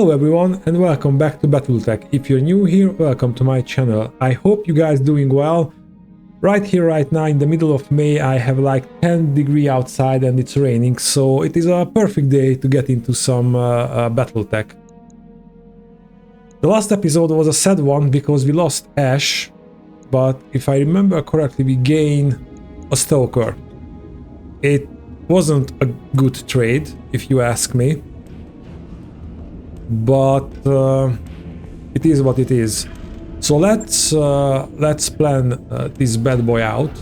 Hello everyone and welcome back to Battletech. If you're new here, welcome to my channel. I hope you guys doing well. Right here, right now, in the middle of May, I have like 10 degrees outside and it's raining, so it is a perfect day to get into some Battletech. The last episode was a sad one because we lost Ash, but if I remember correctly, we gained a Stalker. It wasn't a good trade, if you ask me. But it is what it is. So let's plan this bad boy out,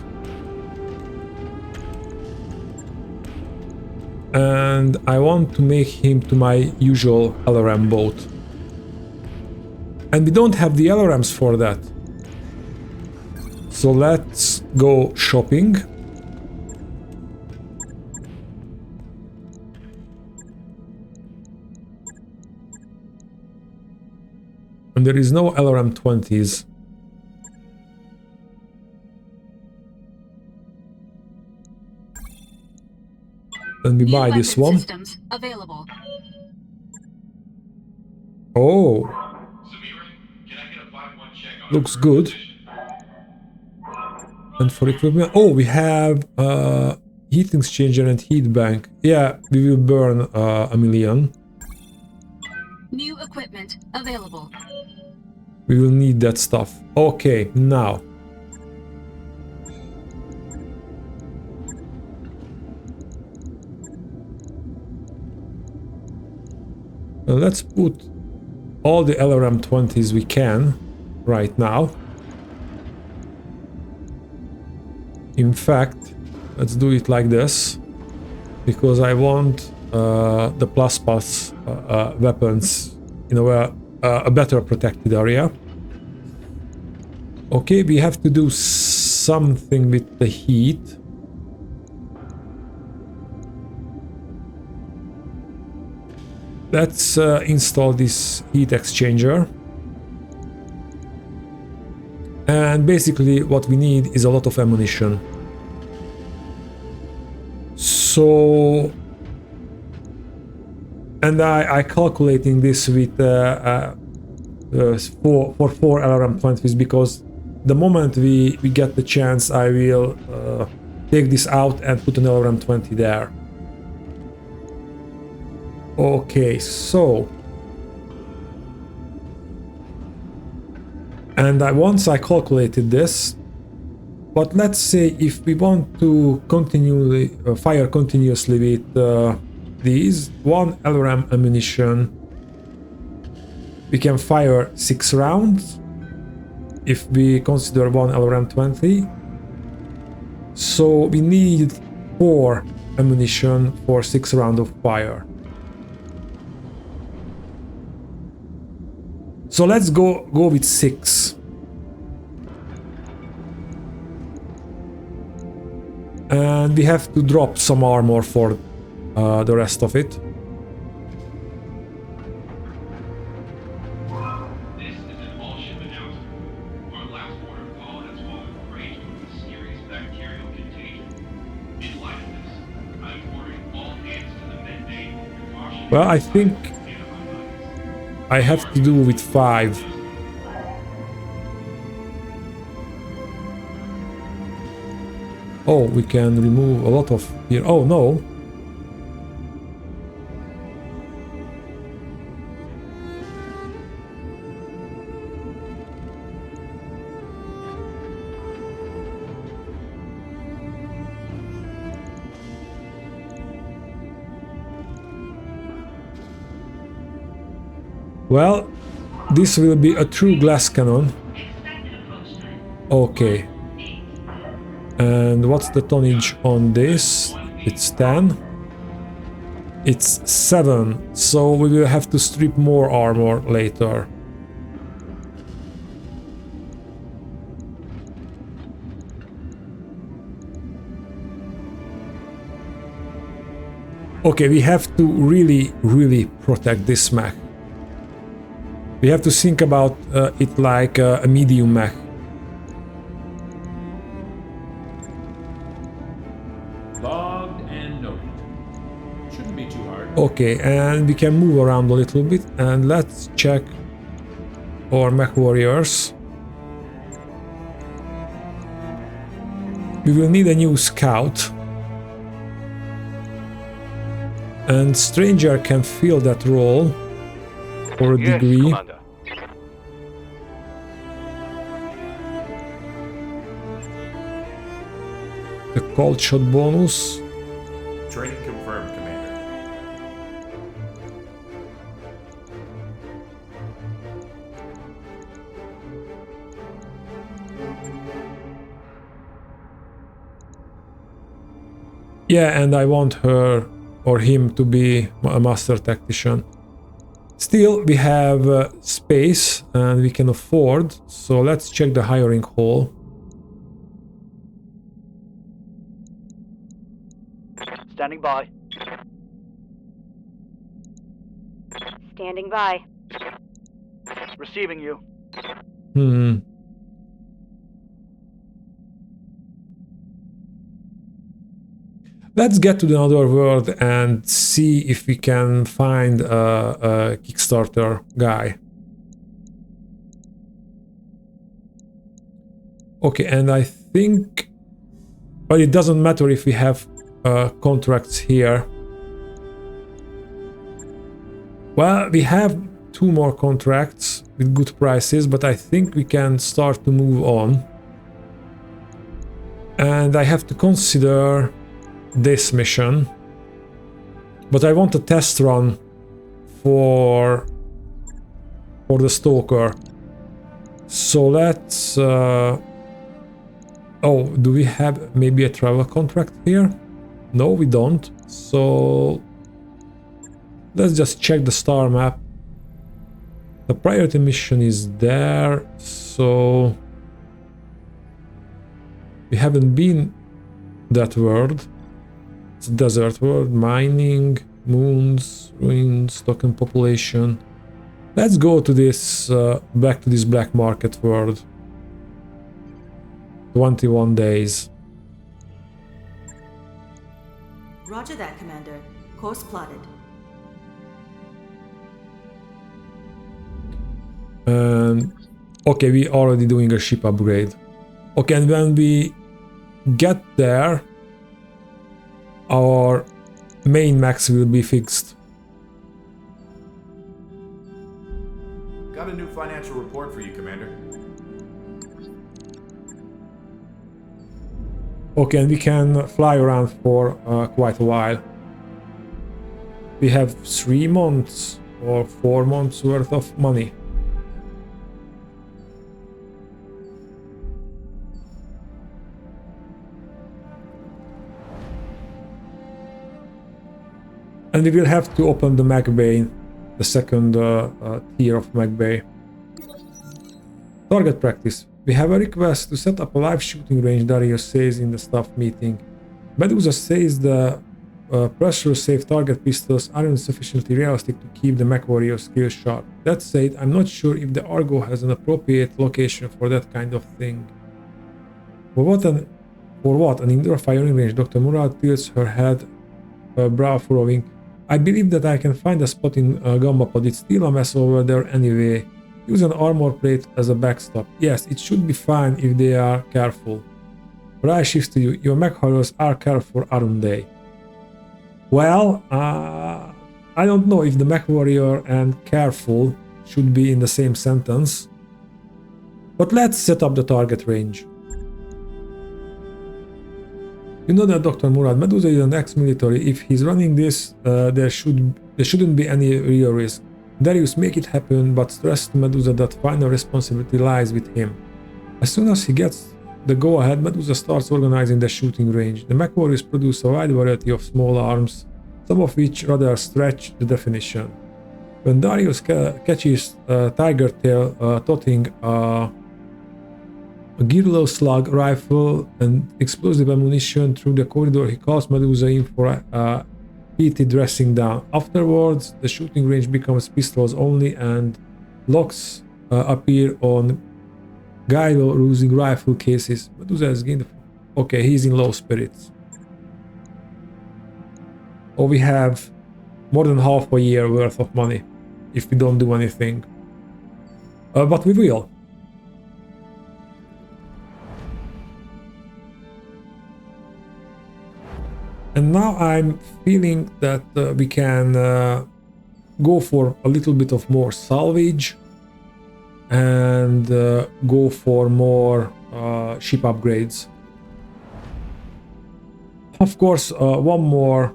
and I want to make him to my usual LRM boat, and we don't have the LRMs for that. So let's go shopping. And there is no LRM 20s. And we buy this one. Available. Oh, looks good. And for equipment, oh, we have heat exchanger and heat bank. Yeah, we will burn a million. New equipment available. We will need that stuff. Okay, now. Let's put all the LRM 20s we can right now. In fact, let's do it like this, because I want the plus weapons in a better protected area. Okay, we have to do something with the heat. Let's install this heat exchanger. And basically what we need is a lot of ammunition. So, and I calculating this with for 4 LRM 20s, because the moment we get the chance, I will take this out and put an LRM 20 there. Okay, so, and once I calculated this, but let's say if we want to continually fire continuously with these, one LRM ammunition, we can fire 6 rounds if we consider one LRM 20. So we need 4 ammunition for 6 rounds of fire. So let's go with 6. And we have to drop some armor for the rest of it. This is an all-ship announcement. Our last port of call has fallen prey to a mysterious bacterial contagion. In light of this, I'm ordering all hands to the med bay with caution. Well, I think I have to do with 5. Oh, we can remove a lot of here. Oh, no. Well, this will be a true glass cannon. Okay. And what's the tonnage on this? It's 10. It's 7, so we will have to strip more armor later. Okay, we have to really protect this mech. We have to think about it like a medium mech. Okay, and we can move around a little bit, and let's check our mech warriors. We will need a new scout. And Stranger can fill that role for a degree. Commander. The cold shot bonus. Training confirmed, Commander. Yeah, and I want her or him to be a master tactician. Still, we have space and we can afford, so let's check the hiring hall. Standing by. Standing by. Receiving you. Let's get to the other world and see if we can find a Kickstarter guy. Okay, and I think... But it doesn't matter if we have contracts here. Well, we have 2 more contracts with good prices, but I think we can start to move on. And I have to consider this mission, but I want a test run for the Stalker. So let's oh, do we have maybe a travel contract here? No, we don't. So let's just check the star map. The priority mission is there, so we haven't been that world. It's a desert world, mining, moons, ruins, token population. Let's go to this, back to this black market world. 21 days. Roger that, Commander. Course plotted. Okay, we already doing a ship upgrade. Okay, and when we get there, our main max will be fixed. Got a new financial report for you, Commander. Okay, and we can fly around for quite a while. We have 3 months or 4 months worth of money. And we will have to open the Mech Bay, the second tier of Mech Bay. Target practice. We have a request to set up a live shooting range, Darius says in the staff meeting. Medusa says the pressure-safe target pistols aren't sufficiently realistic to keep the Mech Warrior skill sharp. That said, I'm not sure if the Argo has an appropriate location for that kind of thing. For what an indoor firing range? Dr. Murad tilts her head, brow furrowing. I believe that I can find a spot in Gamma Pod. It's still a mess over there anyway. Use an armor plate as a backstop. Yes, it should be fine if they are careful. But I shift to you. Your mech horrors are careful, aren't they? Well, I don't know if the mech warrior and careful should be in the same sentence. But let's set up the target range. You know that Dr. Murad, Medusa is an ex-military. If he's running this, there shouldn't be any real risk. Darius, make it happen, but stress to Medusa that final responsibility lies with him. As soon as he gets the go-ahead, Medusa starts organizing the shooting range. The mech warriors produce a wide variety of small arms, some of which rather stretch the definition. When Darius catches Tiger Tail toting a Girlo slug rifle and explosive ammunition through the corridor, he calls Medusa in for a heated dressing down. Afterwards, the shooting range becomes pistols only and locks appear on Gyro using rifle cases. Medusa has gained... Okay, he's in low spirits. Oh, we have more than half a year worth of money if we don't do anything. But we will. And now I'm feeling that we can go for a little bit of more salvage and go for more ship upgrades. Of course, one more.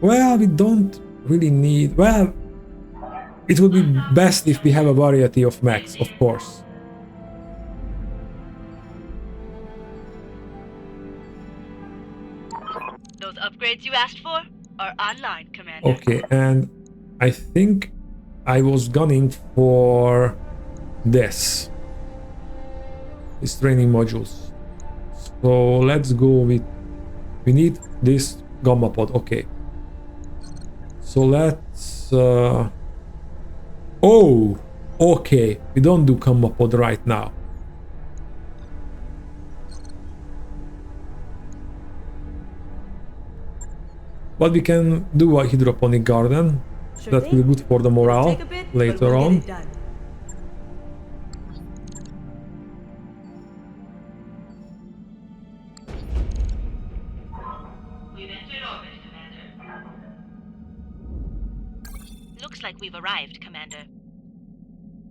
Well, we don't really need... Well, it would be best if we have a variety of mechs, of course. Those upgrades you asked for are online, Commander. Okay, and I think I was gunning for this. These training modules. So let's go with... We need this gamma pod, okay. So let's... Oh! Okay, we don't do gamma pod right now. But we can do a hydroponic garden. Sure That will be thing. good for the It'll morale take a bit, but later we'll on. get it done. We've entered orbit, Commander. Looks like we've arrived, Commander.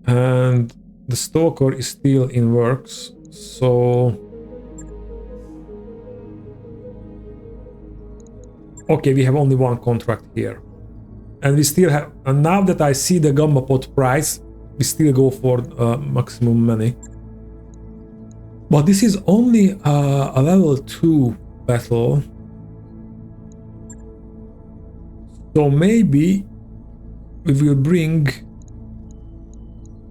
And the Stalker is still in works, so... Okay, we have only one contract here. And we still have... And now that I see the gamma pod price, we still go for maximum money. But this is only a level 2 battle. So maybe we will bring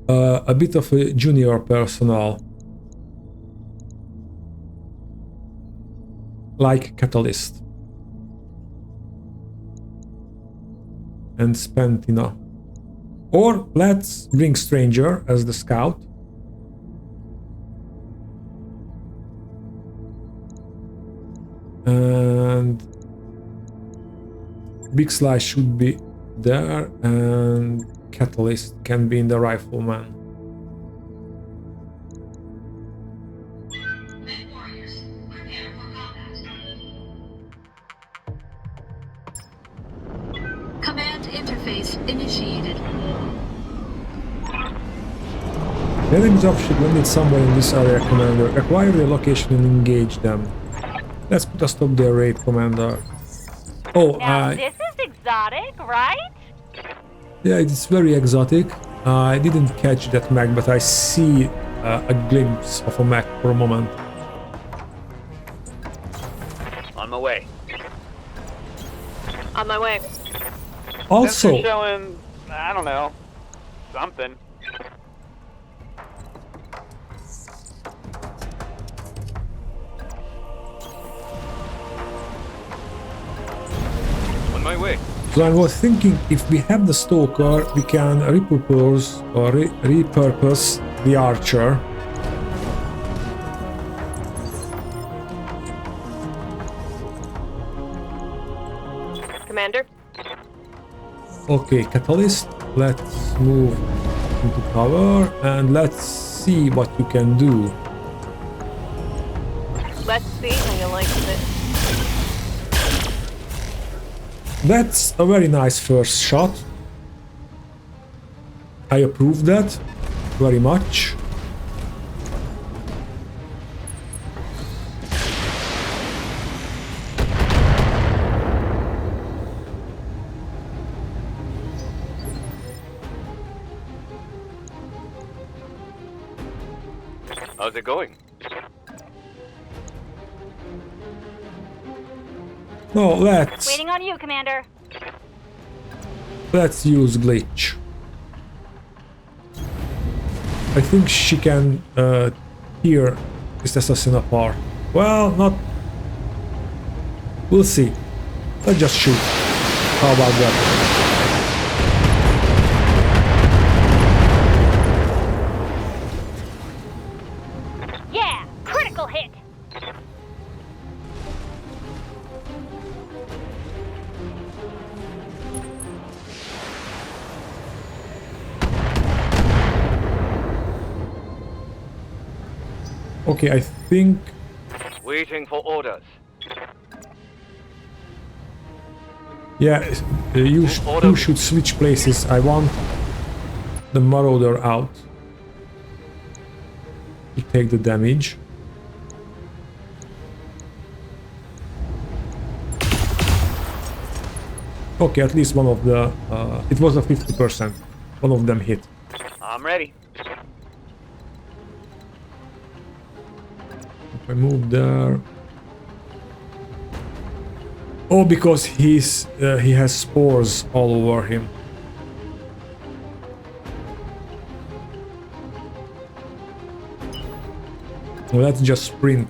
a bit of a junior personnel. Like Catalyst. And Spentina. Or let's bring Stranger as the scout. And Big Slice should be there, and Catalyst can be in the Rifleman. Men warriors, prepare for combat. Command interface initiated. The enemy dropship landed somewhere in this area, Commander. Acquire their location and engage them. Let's put a stop their raid, Commander. Oh, Now, this is exotic, right? yeah, it's very exotic. I didn't catch that mech, but I see a glimpse of a mech for a moment. On my way. On my way. Also, showing, I don't know, something. On my way. so I was thinking if we have the Stalker, we can repurpose or repurpose the Archer. Commander? Okay, Catalyst, let's move into cover and let's see what you can do. Let's see how you like it. That's a very nice first shot. I approve that very much. How's it going? No, let's Waiting on you, Commander. use Glitch. I think she can tear this assassin apart. Well, not... We'll see. Let's just shoot. How about that? Yeah, critical hit. Okay, I think... Waiting for orders. Yeah, you two should switch places. I want the Marauder out to take the damage. Okay, at least one of the... it was a 50%. One of them hit. I'm ready. If I move there... Oh, because he has spores all over him. Well, let's just sprint.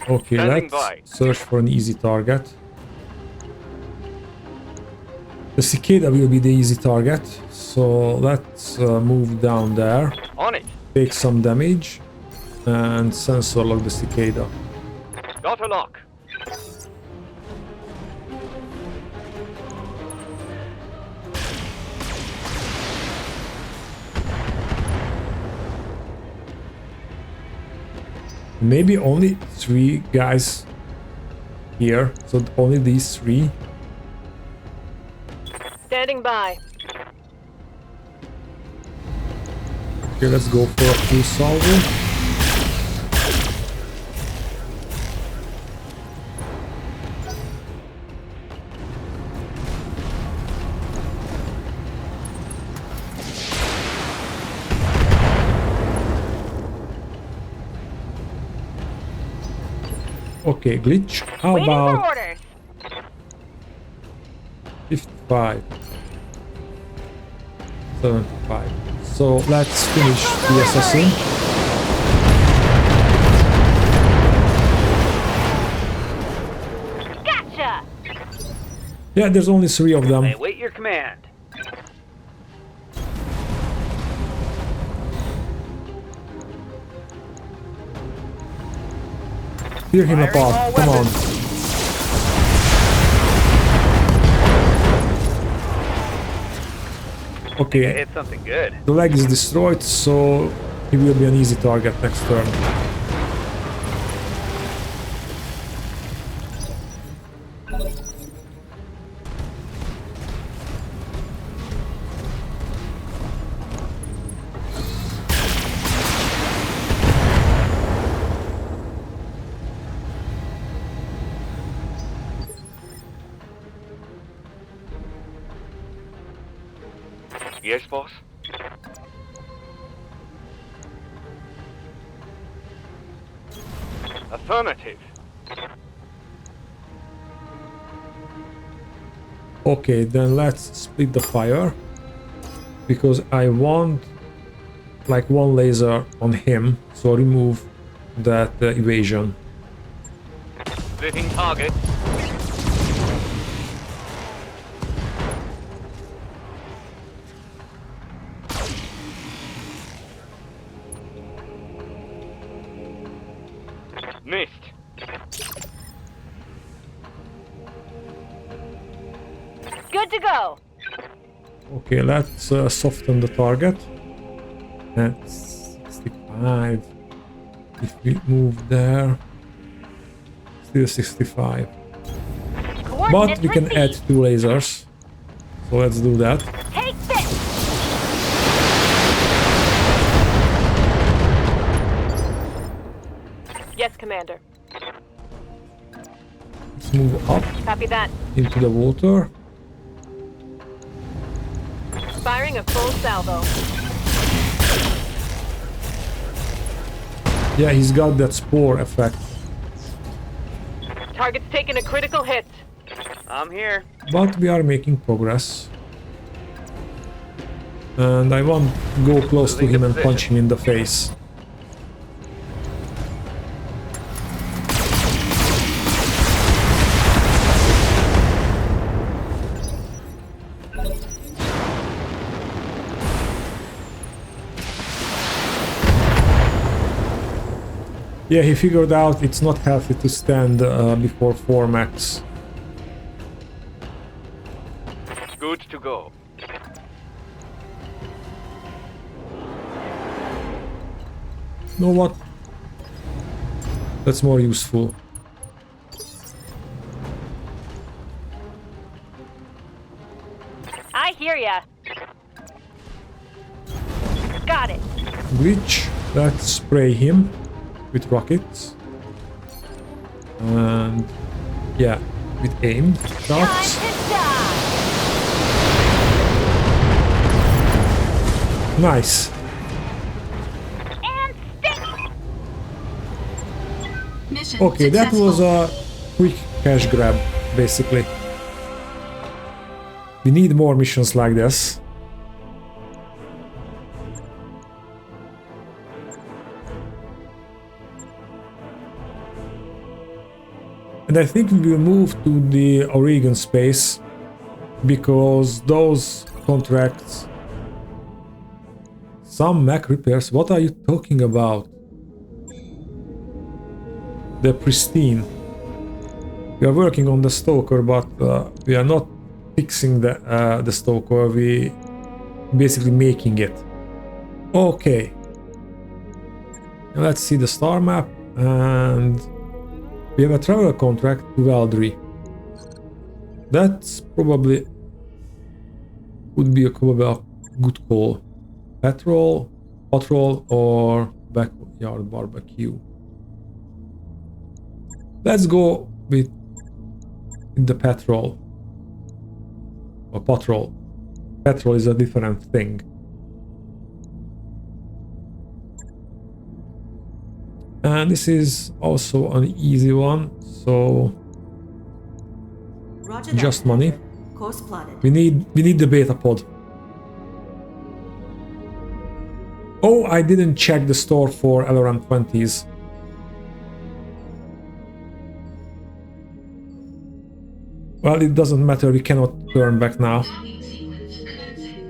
Okay, Standing let's by. search for an easy target. The cicada will be the easy target, so let's move down there, On it. take some damage, and sensor lock the cicada. Got a lock. Maybe only 3 guys here, so only these 3. Standing by. Okay, let's go for a full salvo. Okay, glitch. How Waiting for about orders. 55? 75. So let's finish the assassin. Gotcha. Yeah, there's only 3 of them. I await your command. Tear him Firing all apart, come on. weapons. Okay, Hit something good. the leg is destroyed, so he will be an easy target next turn. Yes, boss. Affirmative. Okay, then let's split the fire, because I want like 1 laser on him, so remove that evasion. Splitting target. Missed. Good to go. Okay, let's soften the target. That's 65. If we move there, still 65. But we can add 2 lasers. So let's do that. Take this. Yes, Commander. Let's move up Copy that. into the water. Firing a full salvo. Yeah, he's got that spore effect. Target's taken a critical hit. I'm here. But we are making progress. And I won't go close to him and punch him in the face. Yeah, he figured out it's not healthy to stand before 4 max. Good to go. You know what? That's more useful. I hear ya. Got it. Glitch, let's spray him with rockets. And yeah, with aim shots. Time to die. Nice. And stick. Mission Okay, that successful. was a quick cash grab, basically. We need more missions like this. And I think we will move to the Oregon space because those contracts... Some Mac repairs? What are you talking about? They're pristine. We are working on the Stalker, but we are not fixing the Stalker. We basically making it. Okay. Now let's see the star map, and we have a travel contract to Valdry. That's probably would be probably a good call. Patrol, or backyard barbecue. Let's go with the patrol. Or patrol. Patrol is a different thing. And this is also an easy one, so Roger that, just money. Commander. Course plotted. We need the beta pod. Oh, I didn't check the store for LRM 20s. Well, it doesn't matter, we cannot turn back now. Docking sequence commencing.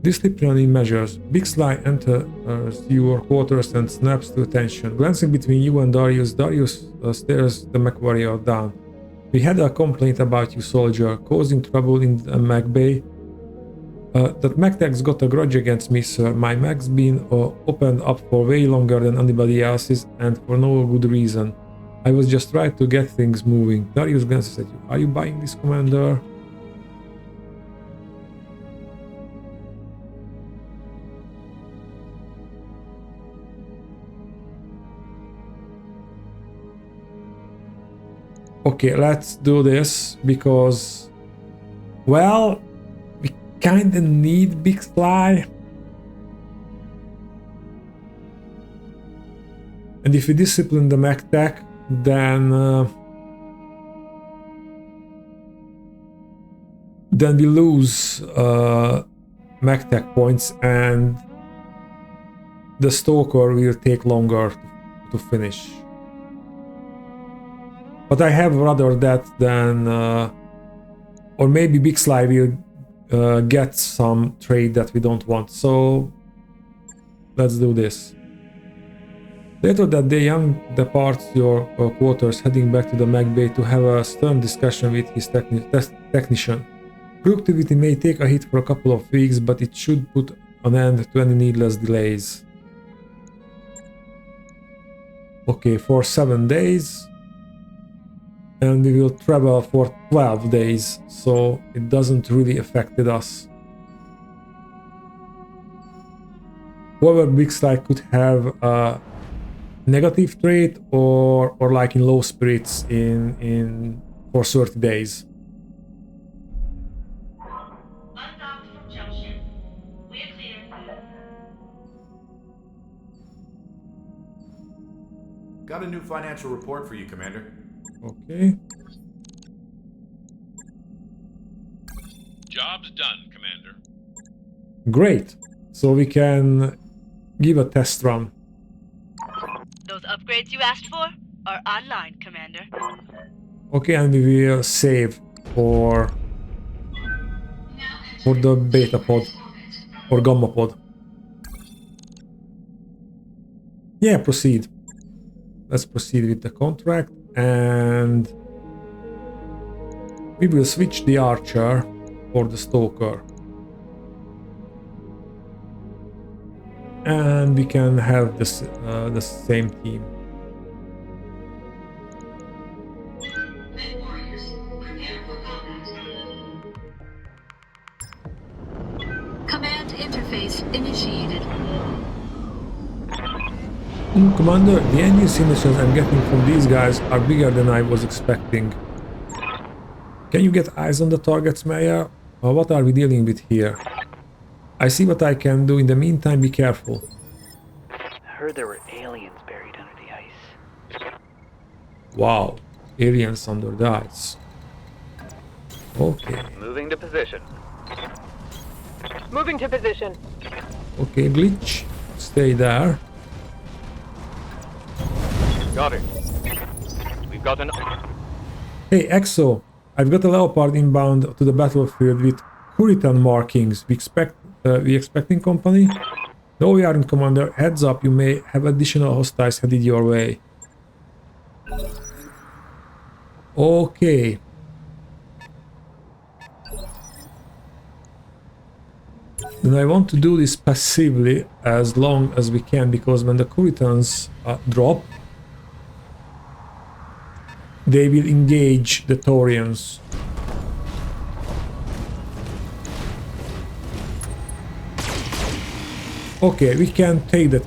Disciplinary measures. Big Sly enters your quarters and snaps to attention. Glancing between you and Darius, Darius stares the mech warrior down. We had a complaint about you, soldier, causing trouble in the mech bay. That mech tech's got a grudge against me, sir. My mech's been opened up for way longer than anybody else's, and for no good reason. I was just trying to get things moving. Darius glances at you. Are you buying this, Commander? Okay, let's do this because, well, we kinda need Big Sly. And if we discipline the mech tech, then we lose mech tech points, and the Stalker will take longer to finish. But I have rather that than, or maybe Big Sly will get some trade that we don't want. So let's do this. Later that day, Young departs your quarters, heading back to the mech bay to have a stern discussion with his technician. Productivity may take a hit for a couple of weeks, but it should put an end to any needless delays. Okay, for 7 days. And we will travel for 12 days, so it doesn't really affect us. However, Big Sly could have a negative trait or like in low spirits in for 30 days. Undocked from junction. We're clear. Got a new financial report for you, Commander. Okay. Job's done, Commander. Great. So we can give a test run. Those upgrades you asked for are online, Commander. Okay, and we will save for Now for the beta pod or gamma pod. Yeah, proceed. Let's proceed with the contract, and we will switch the archer for the stalker. And we can have this the same team. Men warriors, prepare for combat. Command interface initiated. Commander, the engine signatures I'm getting from these guys are bigger than I was expecting. Can you get eyes on the targets, Maya? What are we dealing with here? I see what I can do. In the meantime, be careful. I heard there were aliens buried under the ice. Wow, aliens under the ice. Okay, Moving to position. Moving to position. okay, Glitch, stay there. Got it. We've got an... Hey, Exo, I've got a Leopard inbound to the battlefield with Hurricane markings. We expecting company? No, we aren't, Commander. Heads up, you may have additional hostiles headed your way. Okay. Then I want to do this passively as long as we can, because when the Hurricanes drop, they will engage the Taurians. Okay, we can take that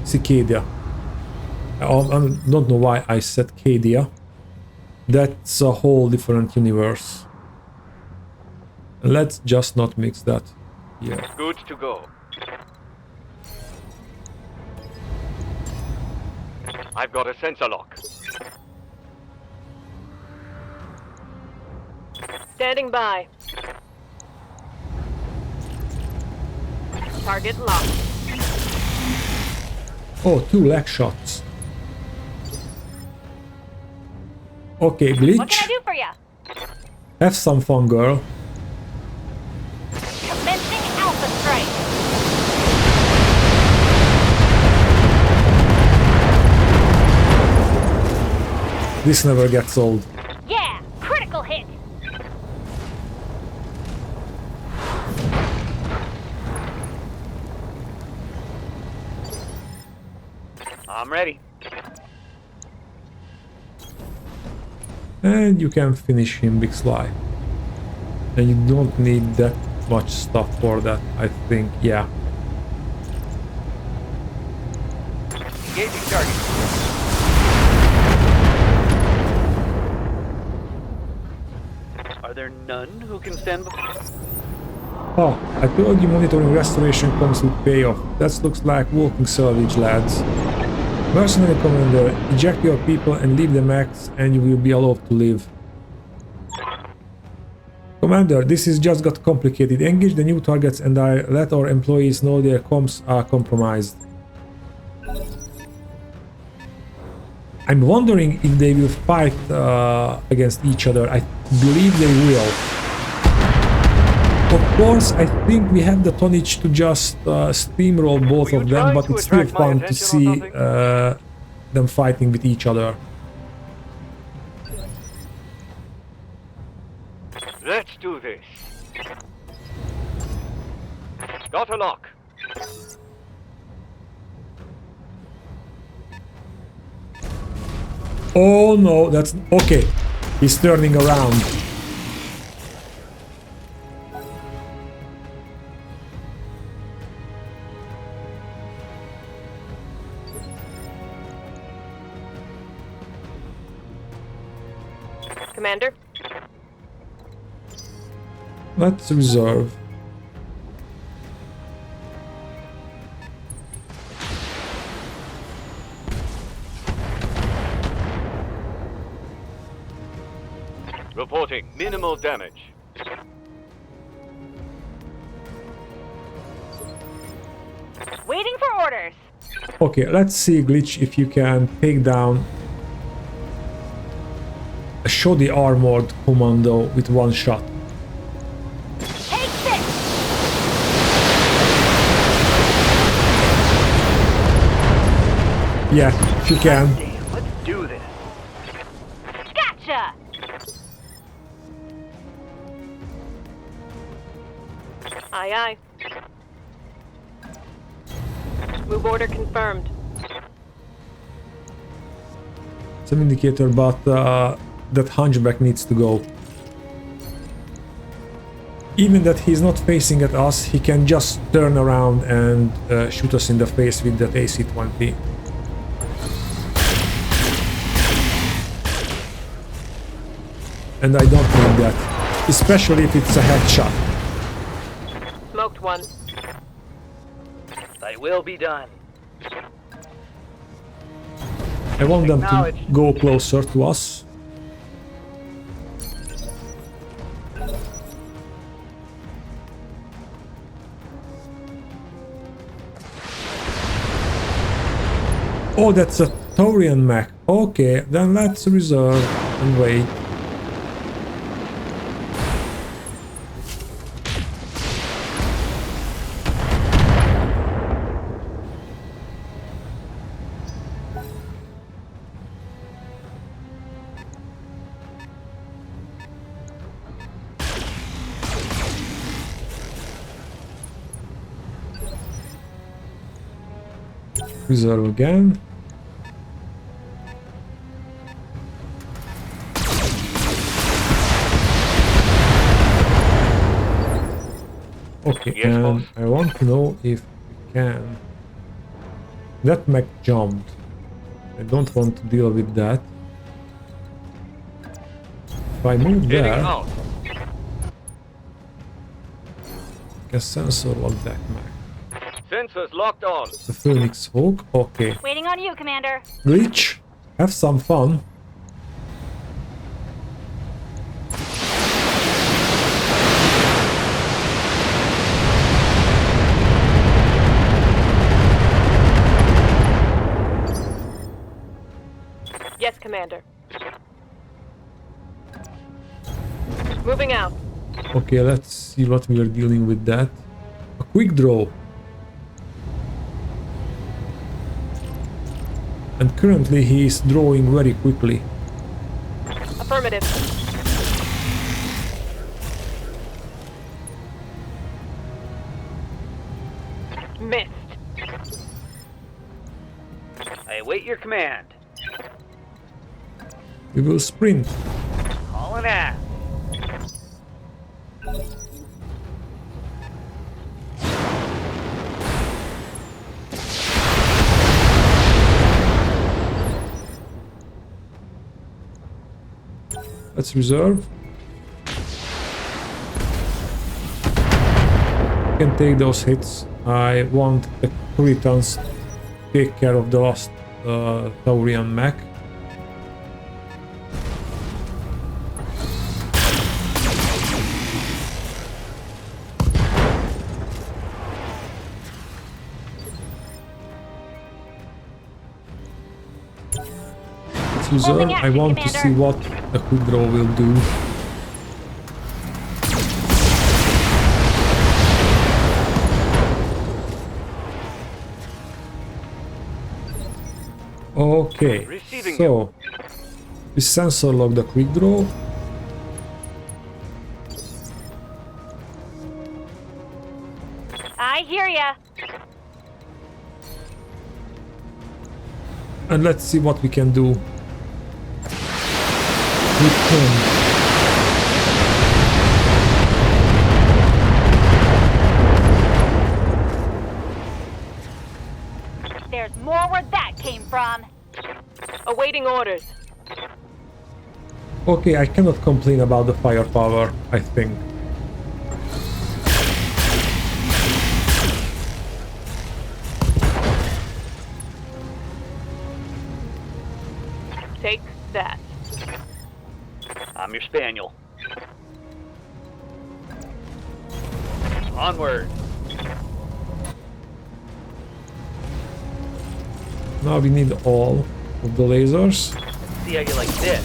Cicada. I don't know why I said Cadia. That's a whole different universe. Let's just not mix that. Yeah. Good to go. I've got a sensor lock. Standing by. Target locked. Oh, 2 leg shots. Okay, Glitch. What can I do for you? Have some fun, girl. Commencing Alpha Strike. This never gets old. Yeah, critical hit. I'm ready. And you can finish him, Big Sly. And you don't need that much stuff for that, I think. Yeah. Engaging target. Are there none who can stand before? Oh, I told you monitoring restoration comes with payoff. That looks like walking salvage, lads. Mercenary Commander, eject your people and leave the max, and you will be allowed to live. Commander, this has just got complicated. Engage the new targets and let our employees know their comms are compromised. I'm wondering if they will fight against each other. I believe they will. Of course, I think we have the tonnage to just steamroll both of them, but it's still fun to see them fighting with each other. Let's do this. Got a lock. Oh no, that's okay. He's turning around. Commander. Let's reserve. Reporting minimal damage. Waiting for orders. Okay, let's see, Glitch, if you can take down a shoddy armored commando with one shot. Yeah, she can. Damn, let's do this. Gotcha! Aye, aye. Move order confirmed. Some indicator, but that hunchback needs to go. Even that he's not facing at us, he can just turn around and shoot us in the face with that AC-20. And I don't need that, especially if it's a headshot. Smoked one. Thy will be done. I want them to Acknowledged. go closer to us. Oh, that's a Taurian mech. Okay, then let's reserve and wait. Reserve again. Okay, Yes, and boss. I want to know if we can. That mech jumped. I don't want to deal with that. If I move Heading there, out. I can sensor lock that mech. Sensors locked on. The Phoenix Hawk. Okay. Waiting on you, Commander. Glitch, have some fun. Yes, Commander. Moving out. Okay, let's see what we are dealing with that. A quick draw. And currently he is drawing very quickly. Affirmative. Missed. I await your command. We will sprint. Hauling ass. Let's reserve. Can take those hits. I want the Puritans to take care of the last Taurian mech. Let's reserve. Holding I action, want to Commander. see what the quick draw will do. Okay, Receiving so we sensor lock the quick draw. I hear ya. And let's see what we can do with him. There's more where that came from. Awaiting orders. Okay, I cannot complain about the firepower, I think. Take that. I'm your spaniel. Onward. Now we need all of the lasers. See how you like this.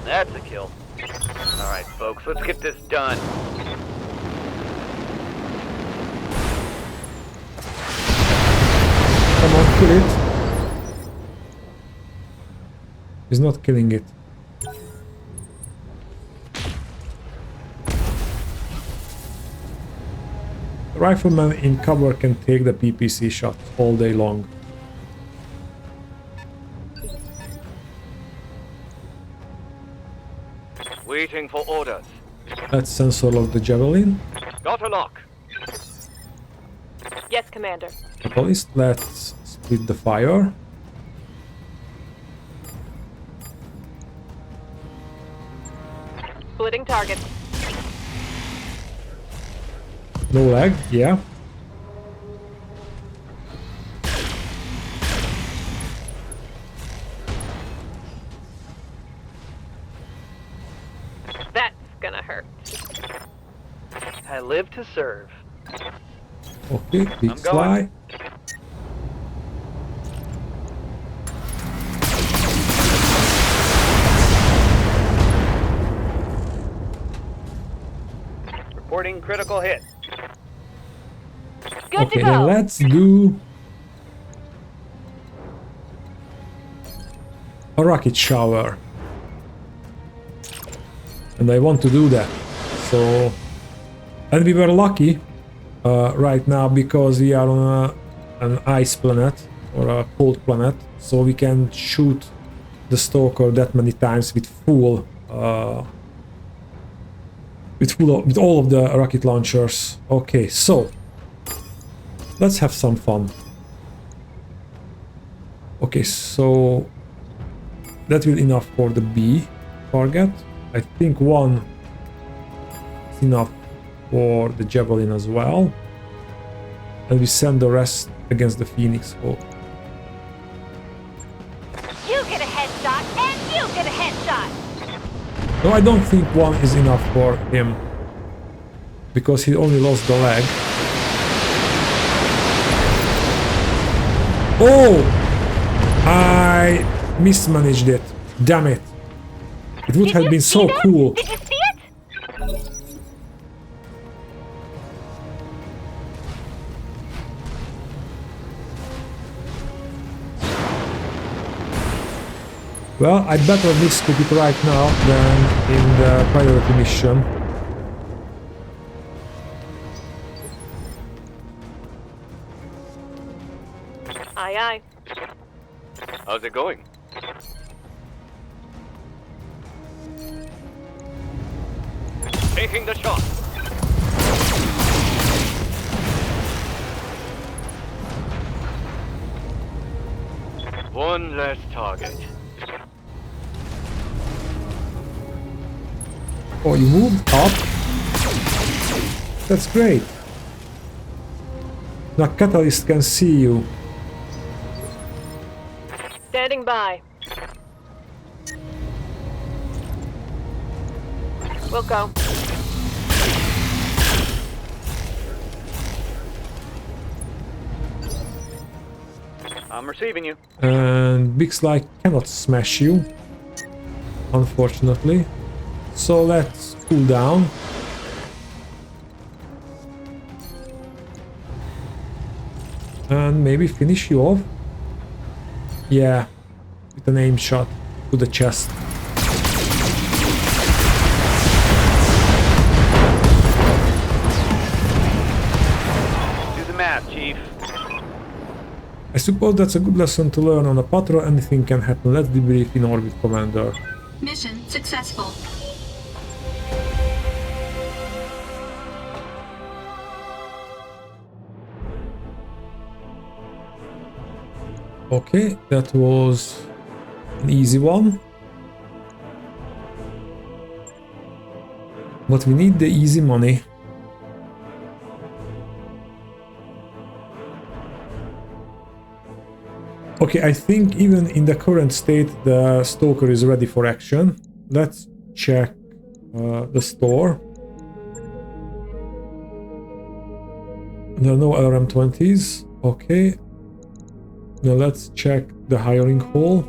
That's a kill. Alright, folks, let's get this done. kill it. He's not killing it. The rifleman in cover can take the PPC shot all day long. Waiting for orders. Let's sensor lock the javelin. Got a lock. Yes, Commander. Catalyst, let's split the fire. Splitting target. No lag, yeah. That's gonna hurt. I live to serve. Okay, big I'm fly. Reporting critical hit. Good Okay, to then go. let's do a rocket shower. And I want to do that. So, and we were lucky right now because we are on an ice planet or a cold planet, so we can shoot the Stalker that many times with with all of the rocket launchers. Okay, so let's have some fun. Okay, so that will enough for the B target. I think one is enough for the javelin as well, and we send the rest against the Phoenix Hawk. You get a headshot, and you get a headshot. No, I don't think one is enough for him because he only lost the leg. Oh! I mismanaged it. Damn it. It would have been so cool. Did you see it? Well, I'd better misclick it right now than in the priority mission. Aye, aye. How's it going? Taking the shot. One less target. Oh, you moved up? That's great. Now Catalyst can see you. Standing by. We'll go. I'm receiving you. And Big Sly cannot smash you, unfortunately. So let's cool down. And maybe finish you off. Yeah, with an aim shot to the chest. Do the math, Chief. I suppose that's a good lesson to learn on a patrol. Anything can happen. Let's debrief in orbit, Commander. Mission successful. Okay, that was an easy one. But we need the easy money. Okay, I think even in the current state the Stalker is ready for action. Let's check the store. There are no LRM-20s. Okay. Now let's check the hiring hall.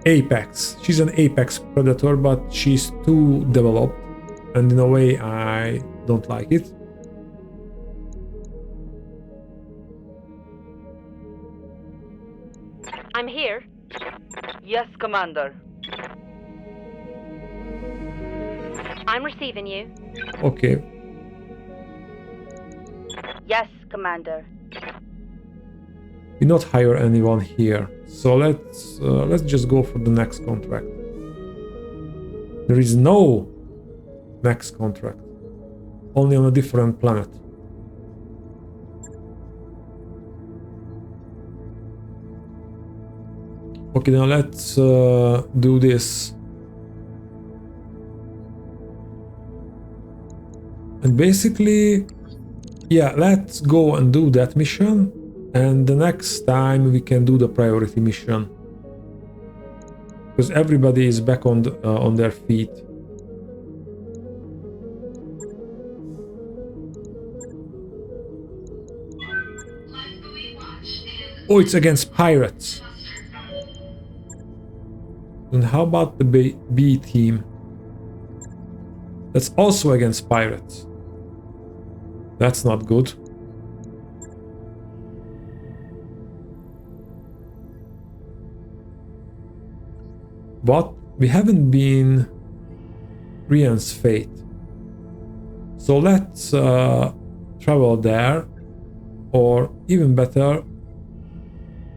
Apex. She's an Apex Predator, but she's too developed. And in a way, I don't like it. Yes, Commander. I'm receiving you. Okay. Yes, Commander. We not hire anyone here, so let's just go for the next contract. There is no next contract, only on a different planet. Okay, now let's do this. And basically, yeah, let's go and do that mission, and the next time we can do the priority mission, because everybody is back on their feet. Oh, it's against pirates. And how about the B team? That's also against pirates. That's not good. But we haven't been Rian's fate. So let's travel there, or even better,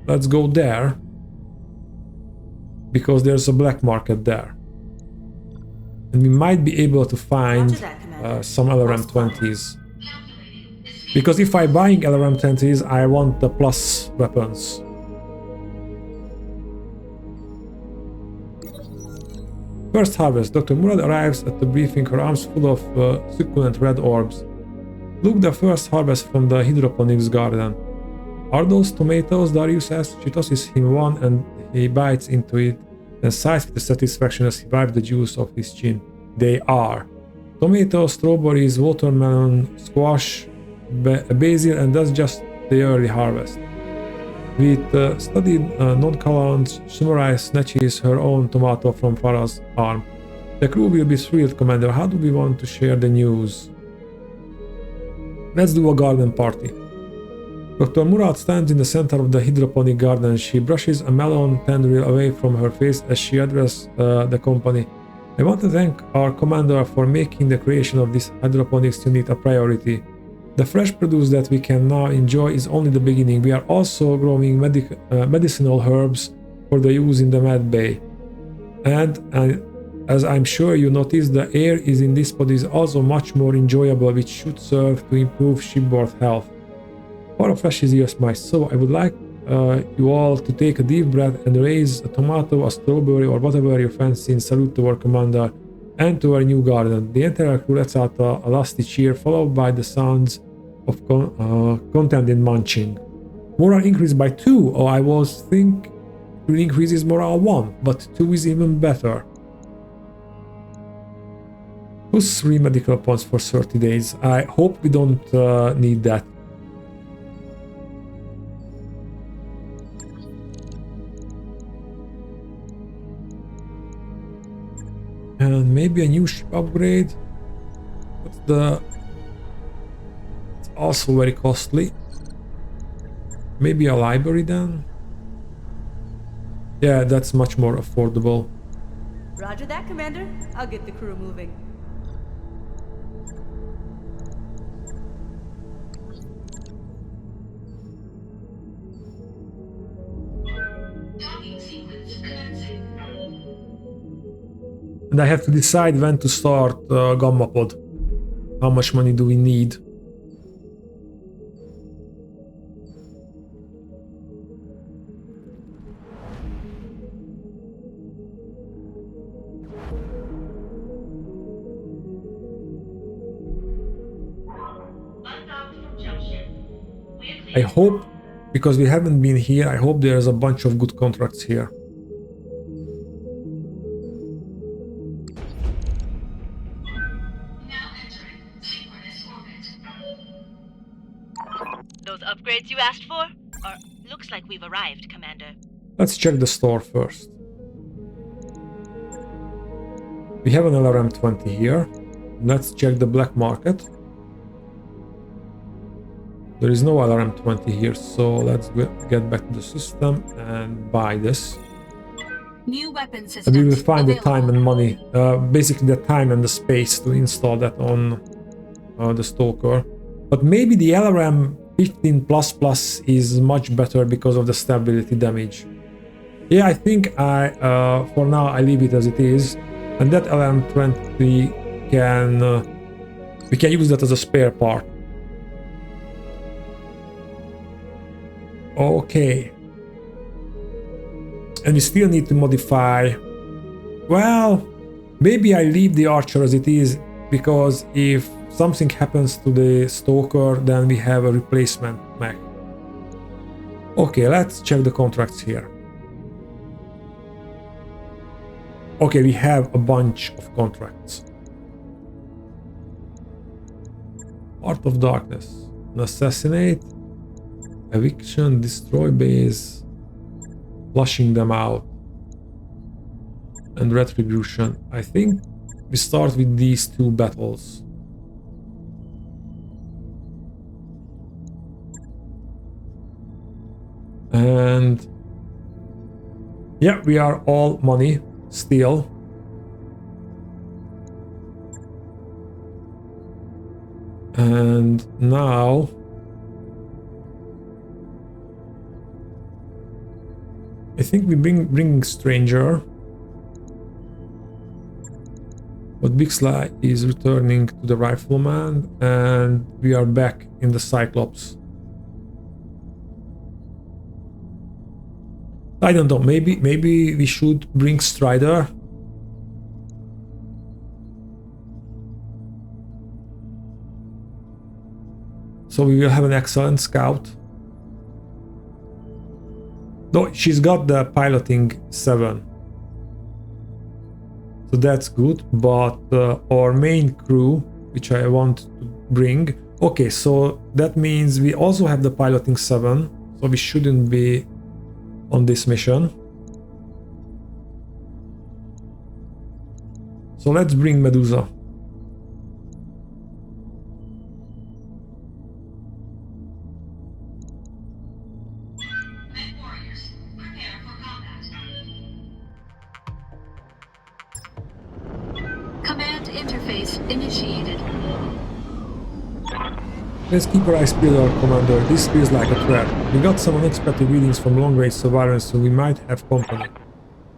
let's go there, because there's a black market there. And we might be able to find some LRM-20s. Because if I'm buying LRM-20s, I want the plus weapons. First harvest. Dr. Murad arrives at the briefing, her arms full of succulent red orbs. Look, the first harvest from the hydroponics garden. Are those tomatoes? Darius asks. She tosses him one and he bites into it and sighs with satisfaction as he wipes the juice off his chin. They are. Tomatoes, strawberries, watermelon, squash, basil, and that's just the early harvest. With studied nonchalance, Samurai snatches her own tomato from Farah's arm. The crew will be thrilled, Commander. How do we want to share the news? Let's do a garden party. Dr. Murad stands in the center of the hydroponic garden. She brushes a melon tendril away from her face as she addresses the company. I want to thank our commander for making the creation of this hydroponics unit a priority. The fresh produce that we can now enjoy is only the beginning. We are also growing medicinal herbs for the use in the med bay. And as I'm sure you noticed, the air in this pod is also much more enjoyable, which should serve to improve shipboard health. Farah flashes your smile. So I would like you all to take a deep breath and raise a tomato, a strawberry, or whatever you fancy in salute to our commander and to our new garden. The entire crew lets out a lusty cheer, followed by the sounds of contented munching. Morale increased by 2. Oh, I was think it increases morale 1, but 2 is even better. Plus 3 medical points for 30 days. I hope we don't need that. And maybe a new ship upgrade. But it's also very costly. Maybe a library then? Yeah, that's much more affordable. Roger that, Commander. I'll get the crew moving. And I have to decide when to start Gamma Pod. How much money do we need? I hope, because we haven't been here, I hope there's a bunch of good contracts here. Those upgrades you asked for? Looks like we've arrived, Commander. Let's check the store first. We have an LRM-20 here. Let's check the black market. There is no LRM-20 here, so let's get back to the system and buy this. New weapon systems And we will find the available. time and money, basically the time and the space to install that on the Stalker. But maybe the LRM 15++ is much better because of the stability damage. Yeah, I think for now I leave it as it is, and that LRM 20 can we can use that as a spare part. Okay. And we still need to modify. Well, maybe I leave the Archer as it is, because if something happens to the Stalker, then we have a replacement mech. Okay, let's check the contracts here. Okay, we have a bunch of contracts. Art of Darkness, Assassinate, Eviction, Destroy Base, Flushing them out, and Retribution. I think we start with these two battles. And yeah, we are all money still. And now I think we bring Stranger, but Bixley is returning to the Rifleman, and we are back in the Cyclops. I don't know, maybe we should bring Strider. So we will have an excellent scout. Though she's got the piloting 7. So that's good, but our main crew, which I want to bring... Okay, so that means we also have the piloting 7, so we shouldn't be on this mission. So let's bring Medusa. Command interface initiated. Let's keep our eyes peeled, our commander. This feels like a threat. We got some unexpected readings from long-range surveillance, so we might have company.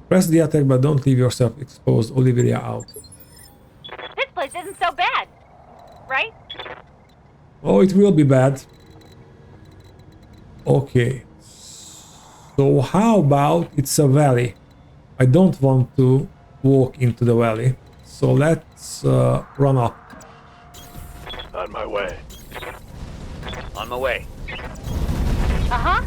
Press the attack, but don't leave yourself exposed. Olivia out. This place isn't so bad, right? Oh, it will be bad. Okay. So how about it's a valley? I don't want to walk into the valley. So let's run up. On my way. On my way. Uh-huh.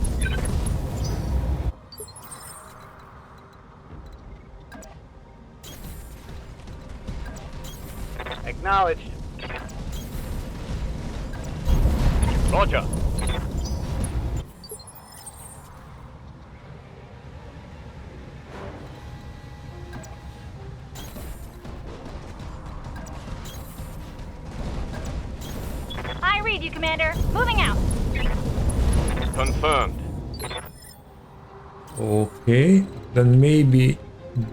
Acknowledged. Roger. I read you, Commander. Moving out. Confirmed. Okay, then maybe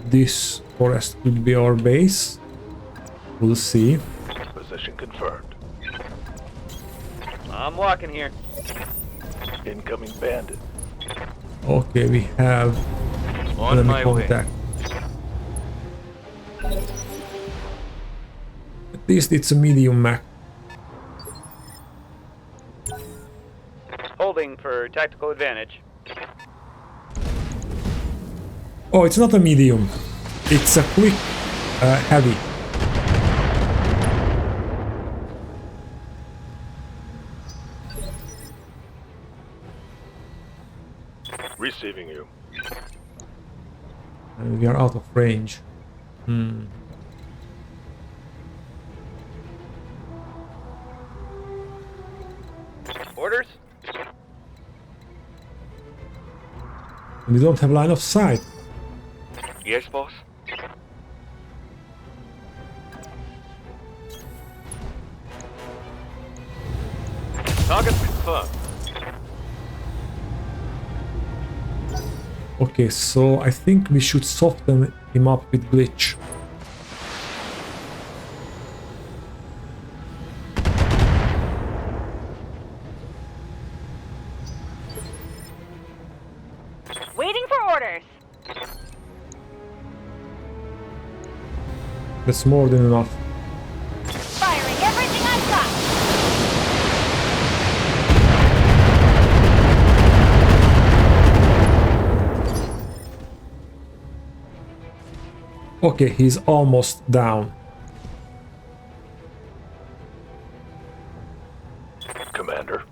this forest could be our base. We'll see. Position confirmed. I'm walking here. Incoming bandit. Okay, we have On enemy my way. contact. At least it's a medium mech. Holding for tactical advantage. Oh, it's not a medium. It's a quick heavy. Receiving you. And we are out of range. Orders? We don't have line of sight. Yes, boss. Target confirmed. Okay, so I think we should soften him up with Glitch. Waiting for orders. That's more than enough. Firing everything I've got. Okay, he's almost down. Commander.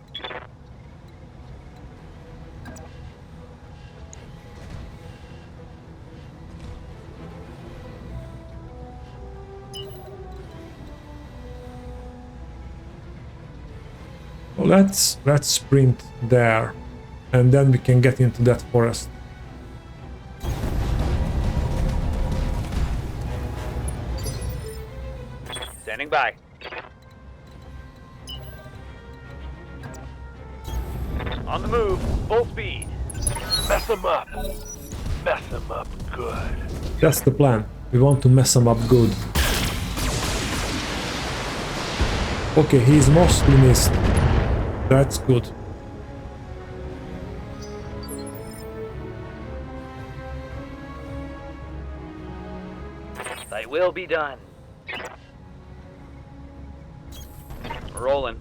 Well, let's sprint there, and then we can get into that forest. Standing by. On the move, full speed. Mess them up. Mess them up good. That's the plan. We want to mess him up good. Okay, he's mostly missed. That's good. Thy will be done. Rolling.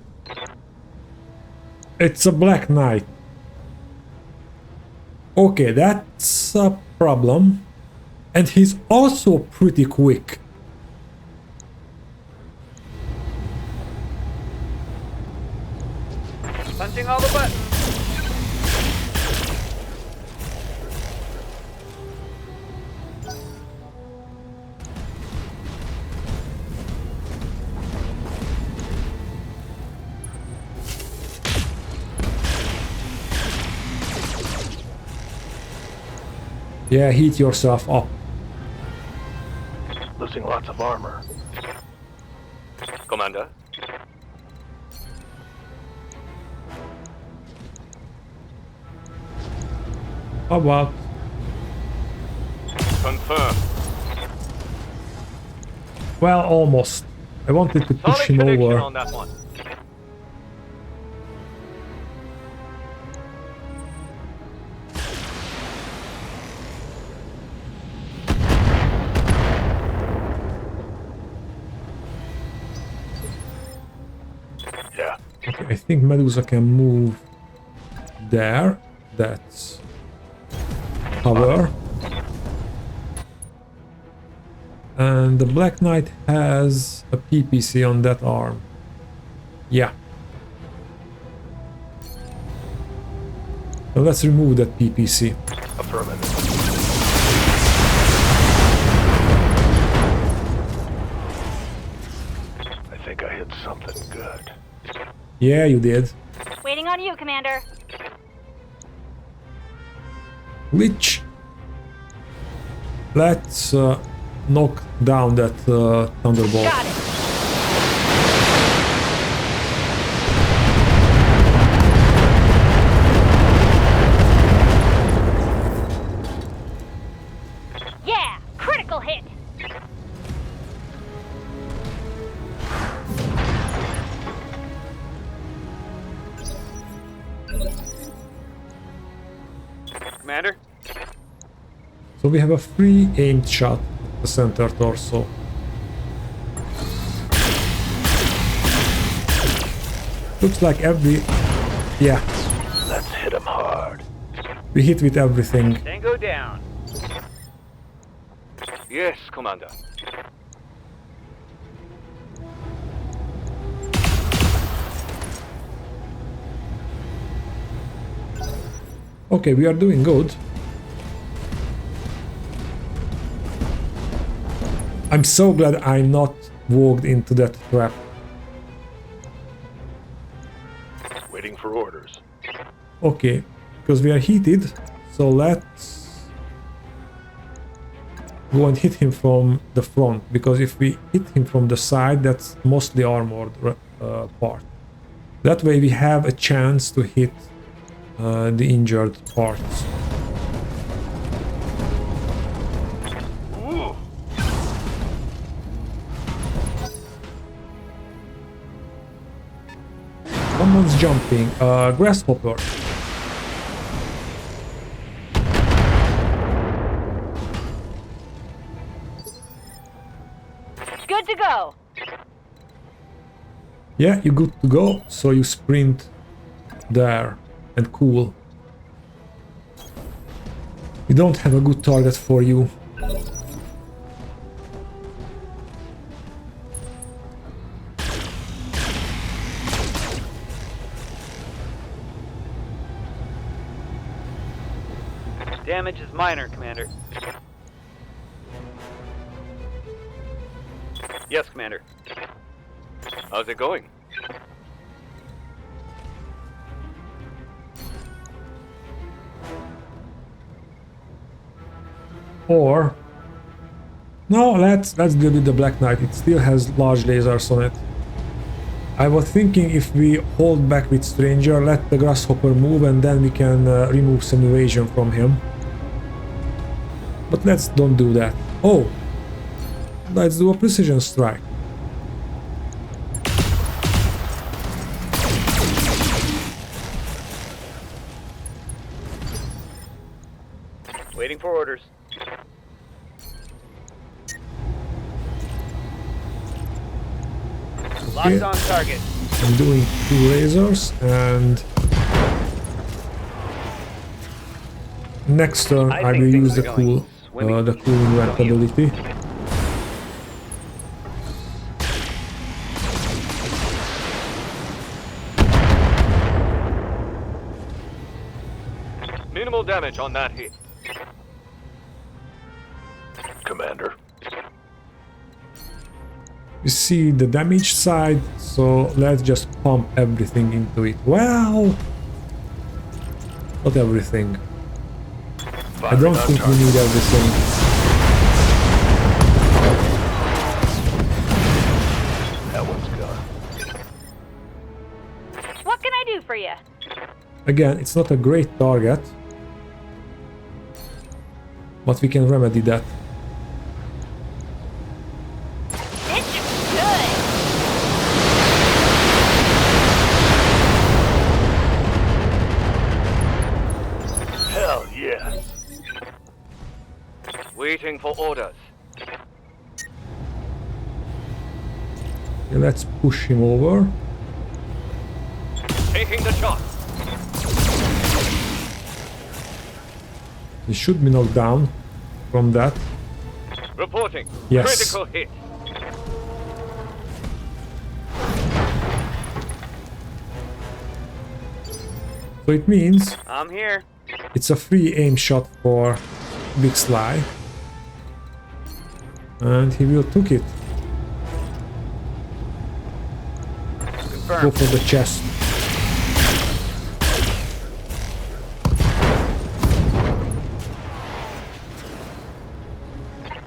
It's a Black Knight. Okay, that's a problem. And he's also pretty quick. Punching all the buttons. Yeah, heat yourself up. Losing lots of armor. Commander. How about? Confirm. Well, almost. I wanted to push Solid him connection over. on that one. Yeah. Okay, I think Medusa can move there. That's cover. And the Black Knight has a PPC on that arm. Yeah. So let's remove that PPC. Affirmative. I think I hit something good. Yeah, you did. Waiting on you, Commander. Which? Let's knock down that Thunderbolt. Got it. Yeah, critical hit. Commander? So we have a free aimed shot at the center torso. Looks like every... Yeah, Let's hit him hard. we hit with everything. Tango down. Yes, Commander. Okay, we are doing good. I'm so glad I'm not walked into that trap. Waiting for orders. Okay, because we are heated, so let's go and hit him from the front, because if we hit him from the side, that's mostly armored part. That way we have a chance to hit the injured parts. someone's jumping. Grasshopper. Good to go. Yeah, you're good to go. So you sprint there. And cool. We don't have a good target for you. Damage is minor, Commander. Yes, Commander. How's it going? Or no, let's deal with the Black Knight. It still has large lasers on it. I was thinking if we hold back with Stranger, let the Grasshopper move, and then we can remove some evasion from him. But let's don't do that. Oh, let's do a precision strike. Waiting for orders. Locked on target. I'm doing 2 lasers, and next turn I will use the cool invent ability. Minimal damage on that hit. Commander. You see the damage side, so let's just pump everything into it. Wow! Not everything. I don't think we need everything. That one's gone. What can I do for you? Again, it's not a great target, but we can remedy that. Waiting for orders. Okay, let's push him over. Taking the shot. He should be knocked down from that. Reporting. Yes. Critical hit. So it means I'm here. it's a free aim shot for Big Sly. And he will took it. Confirmed. Go for the chest.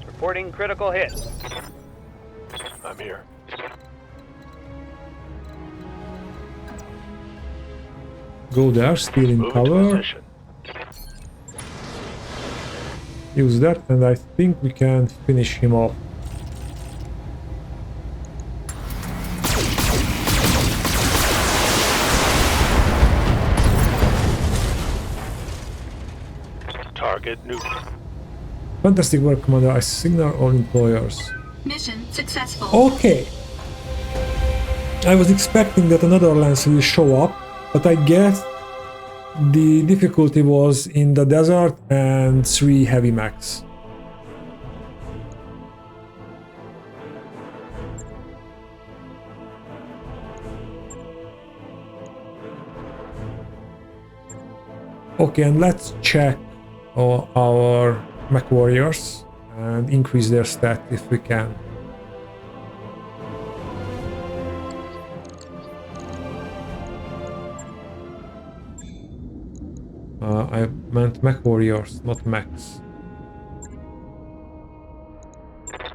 Reporting critical hit. I'm here. Go there, steal in Move to cover. position. Use that, and I think we can finish him off. Target neutral. Fantastic work, Commander. I signal all employers. Mission successful. Okay. I was expecting that another lance will show up, but I guess the difficulty was in the desert and 3 heavy mechs. Okay, and let's check our mech warriors and increase their stat if we can. I meant mech warriors, not mechs.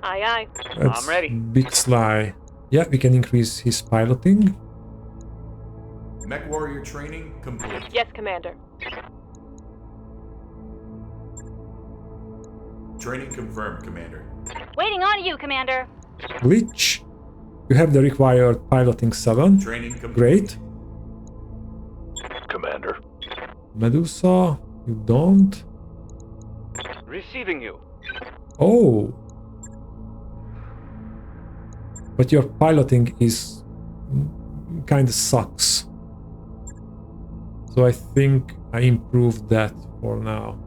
Aye, aye. That's I'm ready. Big Sly. Yeah, we can increase his piloting. Mech warrior training complete. Yes, Commander. Training confirmed, Commander. Waiting on you, Commander. Glitch. You have the required piloting 7. Training complete. Great. Commander. Medusa, you don't? Receiving you. Oh! But your piloting is kind of sucks. So I think I improved that for now.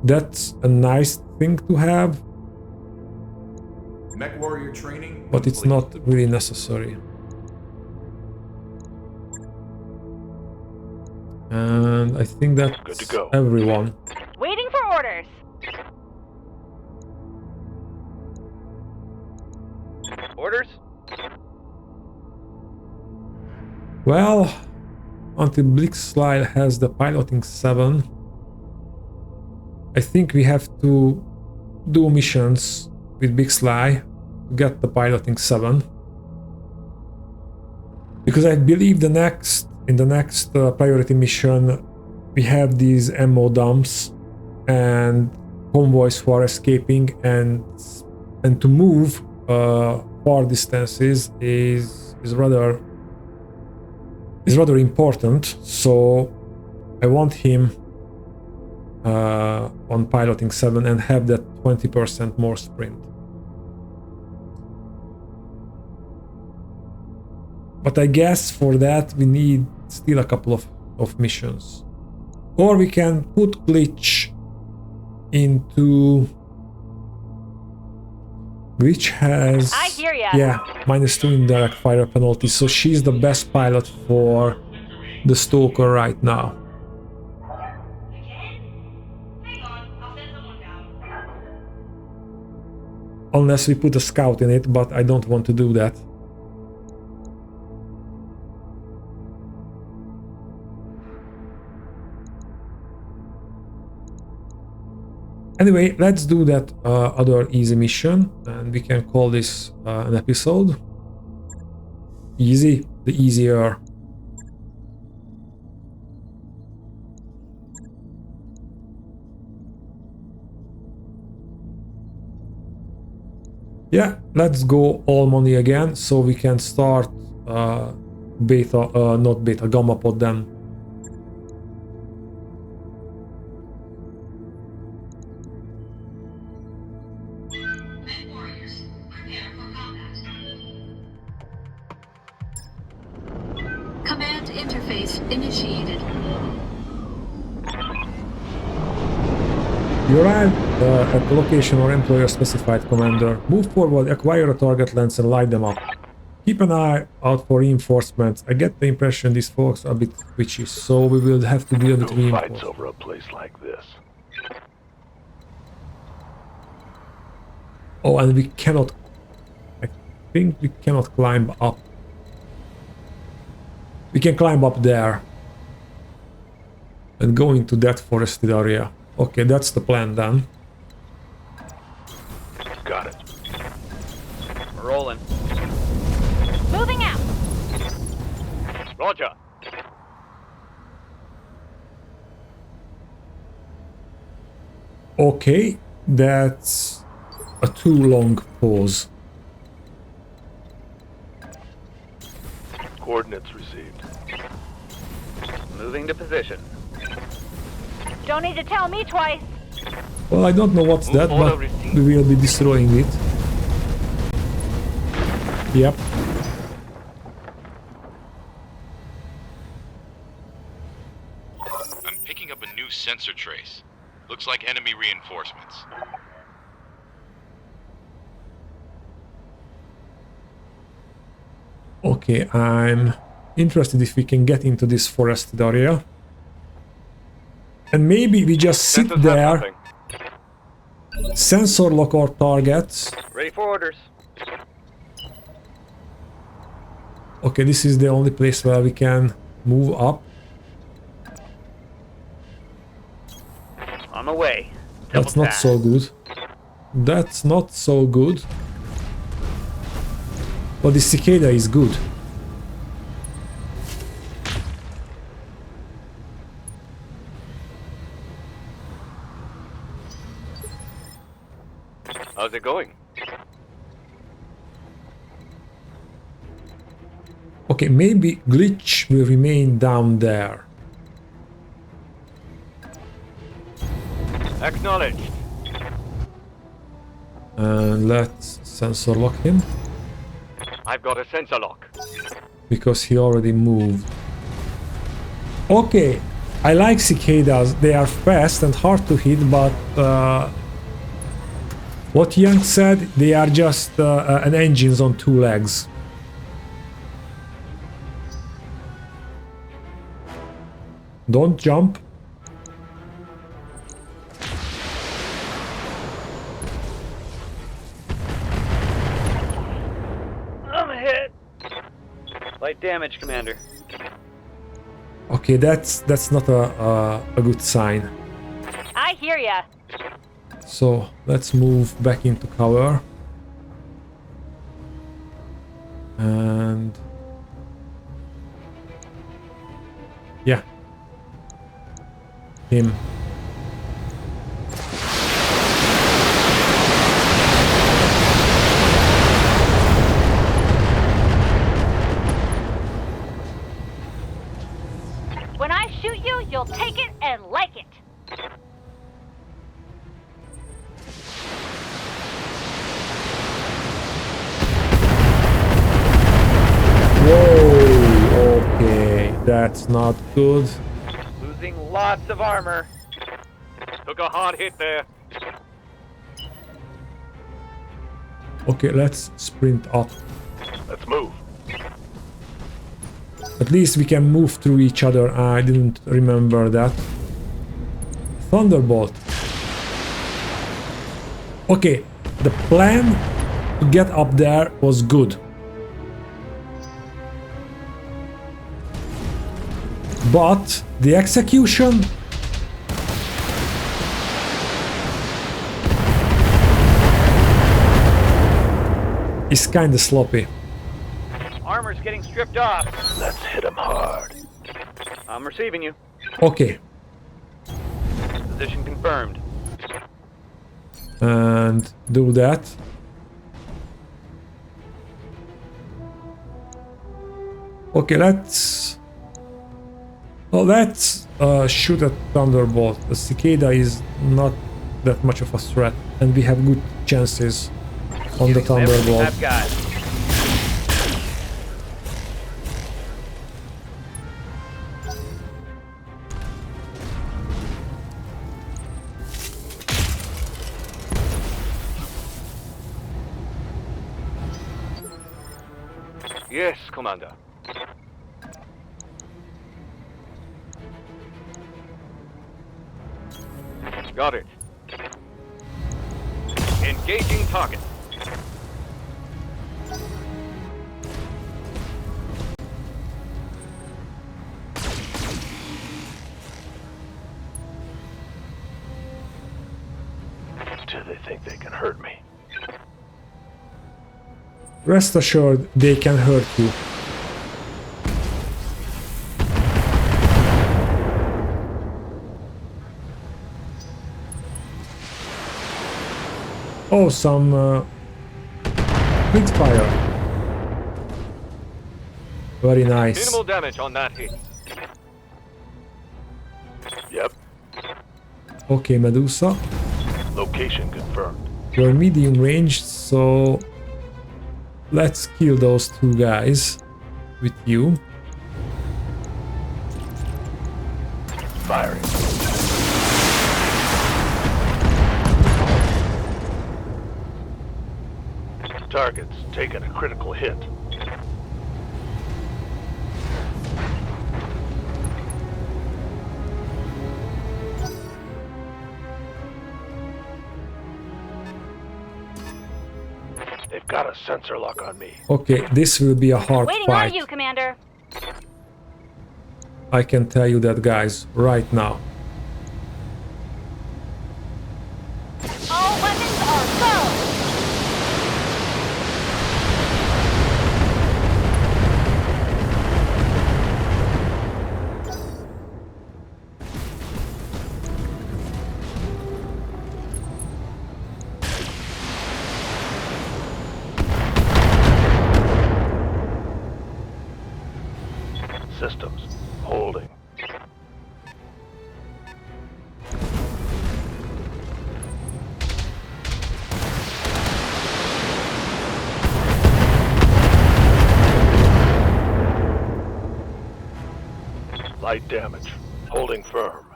That's a nice thing to have, Mech warrior training. but it's complete. not really necessary. And I think that's Good to go. everyone. Waiting for orders. Orders? Well, until Blixslide has the piloting 7, I think we have to do missions with Blixslide to get the piloting 7. Because I believe in the next priority mission we have these ammo dumps and convoys who are escaping, and to move far distances is rather important, so I want him on piloting 7 and have that 20% more sprint. But I guess for that we need still a couple of missions. Or we can put Glitch into... Glitch has... I hear ya. Yeah, -2 indirect fire penalty, so she's the best pilot for the Stalker right now. Unless we put a scout in it, but I don't want to do that. Anyway, let's do that other easy mission, and we can call this an episode. Easy, the easier. Yeah, let's go all money again, so we can start gamma pod then. Command interface initiated. You arrive at the location or employer specified, Commander. Move forward, acquire a target lens and light them up. Keep an eye out for reinforcements. I get the impression these folks are a bit twitchy, so we will have to deal with No fights reinforcements. over a place like this. Oh, and we cannot... I think we cannot climb up. We can climb up there and go into that forested area. Okay, that's the plan then. Got it. We're rolling. Moving out. Roger. Okay, that's a too long pause. Coordinates received. Moving to position. Don't need to tell me twice. Well, I don't know what's that, but we will be destroying it. Yep. I'm picking up a new sensor trace. Looks like enemy reinforcements. Okay, I'm interested if we can get into this forested area. And maybe we just sit Sensors have there, nothing. sensor lock our targets. Ready for orders. Okay, this is the only place where we can move up. On the way. That's not so good. That's not so good. But the cicada is good. How's it going? Okay, maybe Glitch will remain down there. Acknowledged. And let's sensor lock him. I've got a sensor lock. Because he already moved. Okay, I like cicadas. They are fast and hard to hit, but what Young said, they are just an engines on two legs. Don't jump. I'm hit. Light damage, Commander. Okay, that's not a good sign. I hear ya. So let's move back into cover. And yeah, him. When I shoot you, you'll take it and like it. Whoa, okay, that's not good. Losing lots of armor. Took a hard hit there. Okay, let's sprint up. Let's move. At least we can move through each other. I didn't remember that. Thunderbolt. Okay, the plan to get up there was good. But the execution is kinda sloppy. Armor's getting stripped off. Let's hit him hard. I'm receiving you. Okay, Position confirmed. and do that. Okay, let's shoot at Thunderbolt. The cicada is not that much of a threat, and we have good chances on the Getting everything Thunderbolt. I've got. Yes, Commander. Got it. Engaging target. Do they think they can hurt me? Rest assured, they can hurt you. Oh, some quick fire. Very nice. Minimal damage on that hit. Yep. Okay, Medusa. Location confirmed. You're medium range, so let's kill those two guys with you. Firing. Target's taken a critical hit. They've got a sensor lock on me. Okay, this will be a hard Waiting fight. on you, Commander. I can tell you that, guys, right now. All weapons are go! systems. Holding. Light damage. Holding firm.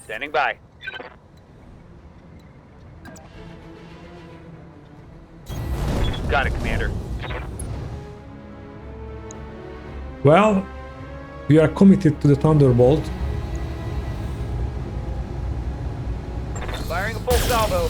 Standing by. Got it, Commander. Well, we are committed to the Thunderbolt. Firing a full salvo.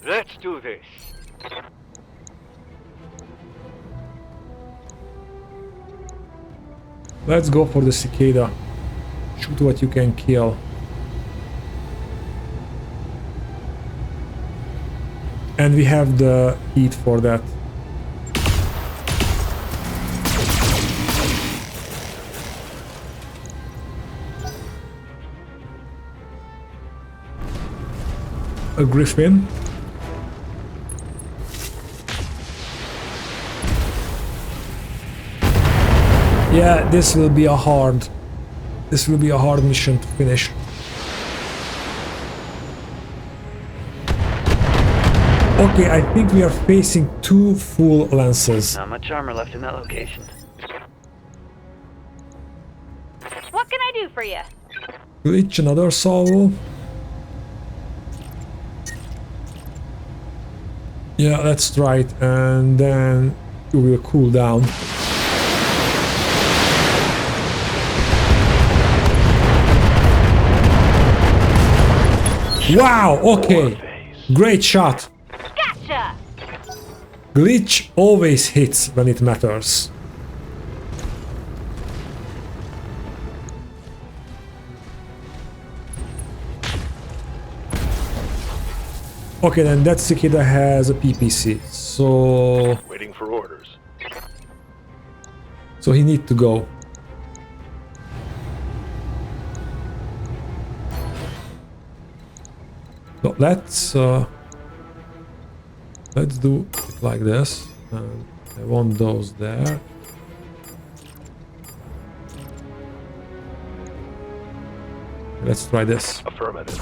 Let's do this. Let's go for the cicada. Shoot what you can kill. And we have the heat for that. A griffin. Yeah, this will be a hard mission to finish. Okay, I think we are facing 2 full lances. Not much armor left in that location. What can I do for you? Glitch, another salvo. Yeah, let's try it, and then we will cool down. Wow, okay. Great shot. Gotcha! Glitch always hits when it matters. Okay, then that cicada has a PPC, so... Waiting for orders. So he needs to go. So let's do it like this. I want those there. Let's try this. Affirmative.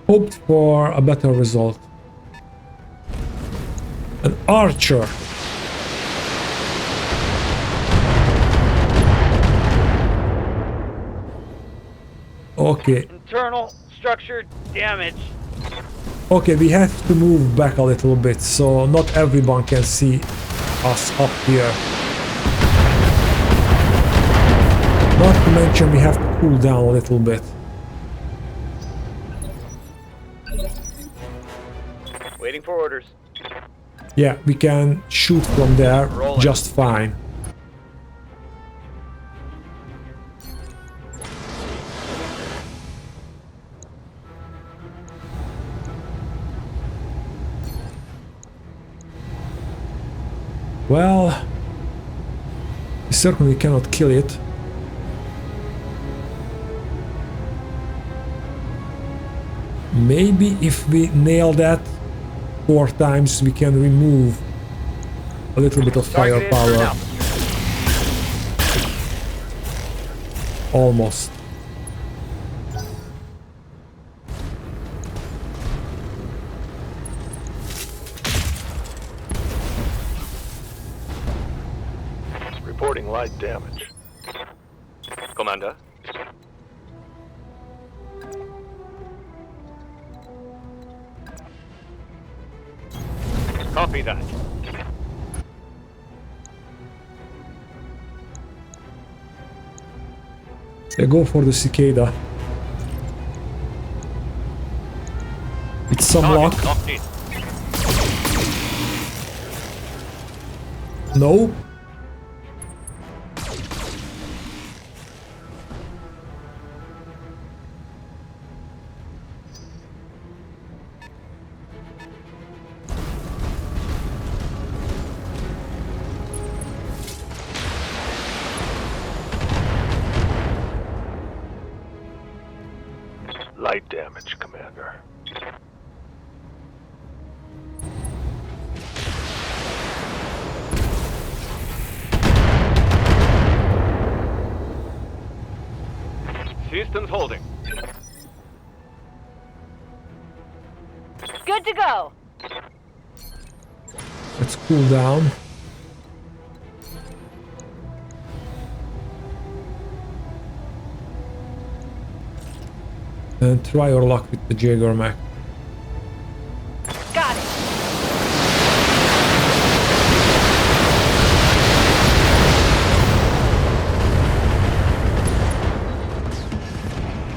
Hoped for a better result. An archer. Okay. Internal structure damage. Okay, we have to move back a little bit, so not everyone can see us up here. Not to mention we have to cool down a little bit. Waiting for orders. Yeah, we can shoot from there Rolling. just fine. Well, we certainly cannot kill it. Maybe if we nail that 4 times, we can remove a little bit of firepower. Almost. Reporting light damage. Commander. Copy that. They go for the cicada. It's some luck. Target No. light damage, Commander. Systems holding. Good to go. Let's cool down. And try your luck with the Jaeger mech. Got it.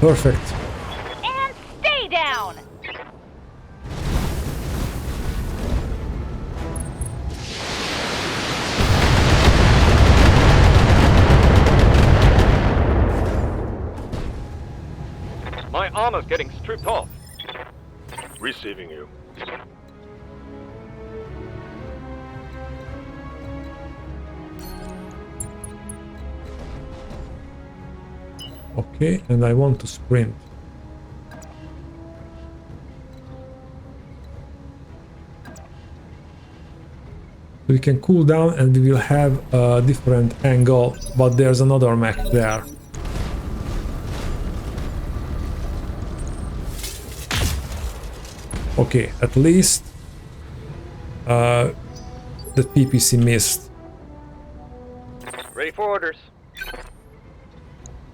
Perfect. And stay down. My armor's getting stripped off. Receiving you. Okay, and I want to sprint. We can cool down and we will have a different angle, but there's another mech there. Okay, at least the PPC missed. Ready for orders.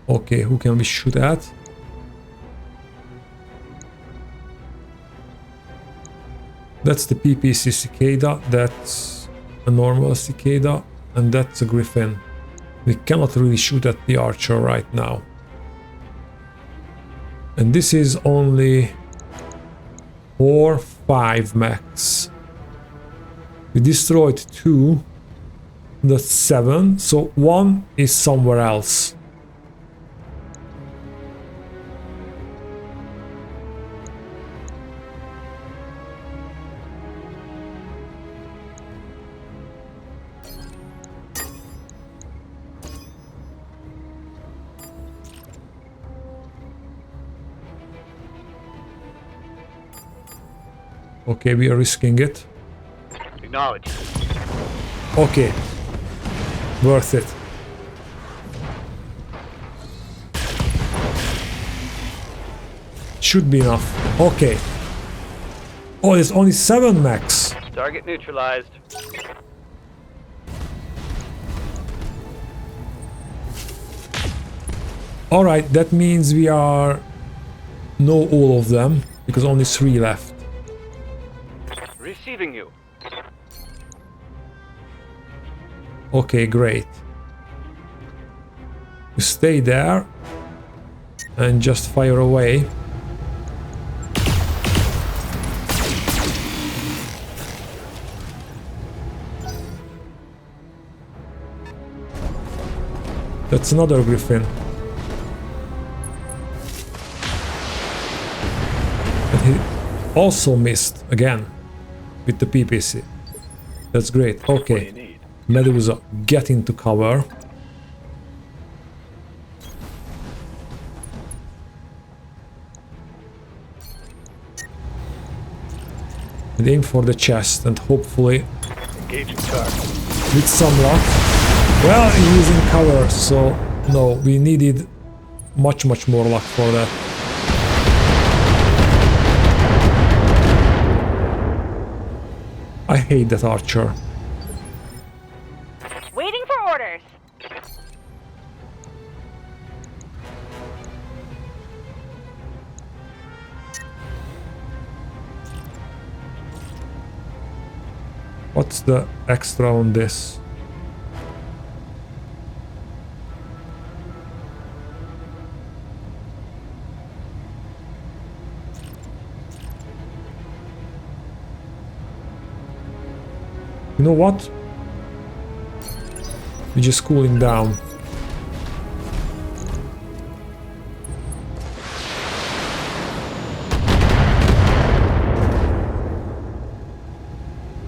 Okay, who can we shoot at? That's the PPC cicada, that's a normal cicada, and that's a griffin. We cannot really shoot at the archer right now. And this is only 4, 5 mechs. We destroyed 2, that's 7, so 1 is somewhere else. Okay, we are risking it. Acknowledge. Okay. Worth it. Should be enough. Okay. Oh, there's only 7 mechs. Target neutralized. Alright, that means we are... know all of them, because only 3 left. Receiving you. Okay, great. You stay there and just fire away. That's another griffin. And he also missed again with the PPC. That's great. Okay. Medusa, get into cover. And aim for the chest and hopefully Engaging target. with some luck. Well, he's in cover, so no, we needed much more luck for that. I hate that archer. Waiting for orders. What's the extra on this? You know what? We're just cooling down.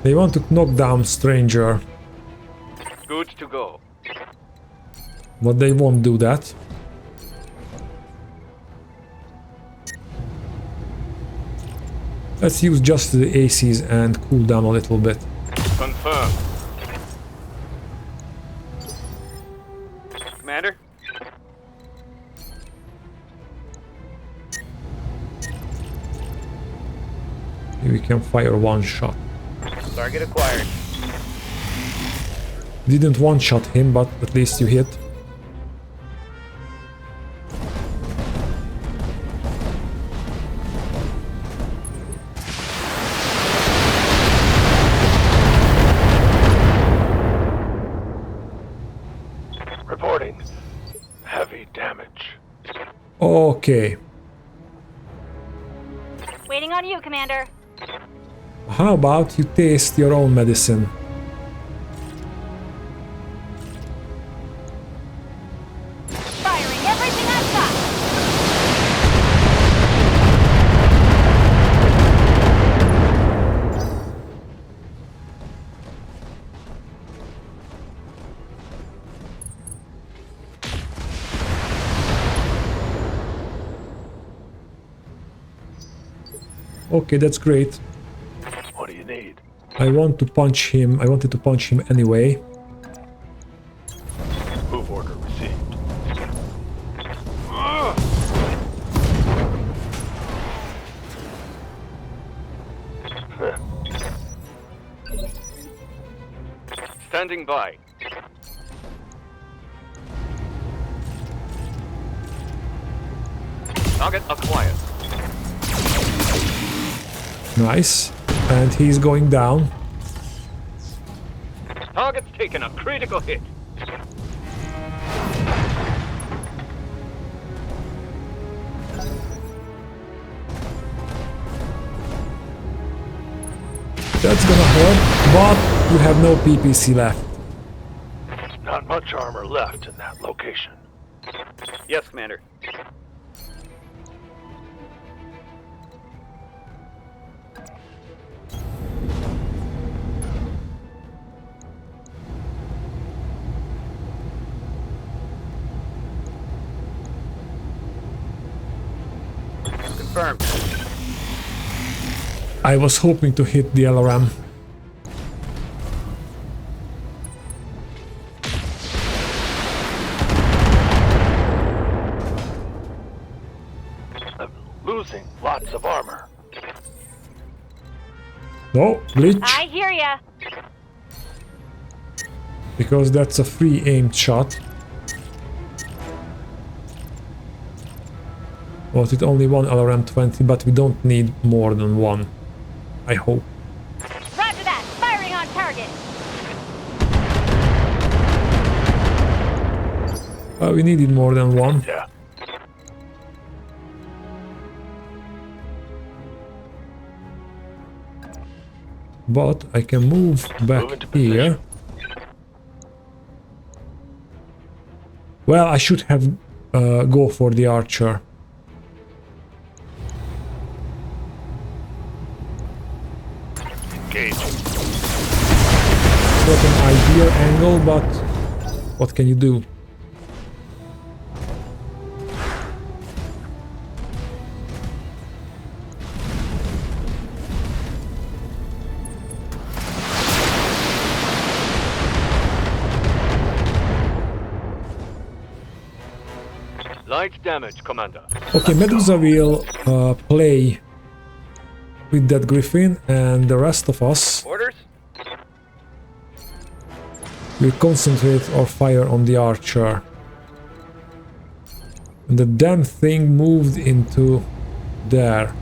They want to knock down Stranger, Good to go. but they won't do that. Let's use just the ACs and cool down a little bit. Confirmed. Commander? We can fire one shot. Target acquired. Didn't one-shot him, but at least you hit. Reporting. Heavy damage. Okay. Waiting on you, Commander. How about you taste your own medicine? Firing everything I've got. Okay, that's great. What do you need? I want to punch him. I wanted to punch him anyway. Move order received. Standing by. Target acquired. Nice. And he's going down. Target's taken a critical hit. That's gonna hurt, but you have no PPC left. Not much armor left in that location. Yes, Commander. Confirmed. I was hoping to hit the LRM. I'm losing lots of armor. No, glitch, I hear ya. because that's a free aimed shot. Was it only one LRM 20, but we don't need more than one. I hope. Roger that. Firing on target. We needed more than one. Yeah. But I can move back Move into here. position. Well, I should have go for the archer. Engage. Got an ideal angle, but what can you do? Light damage, Commander. Okay, Medusa will play with that Griffin, and the rest of us Orders? will concentrate our fire on the archer. And the damn thing moved into there.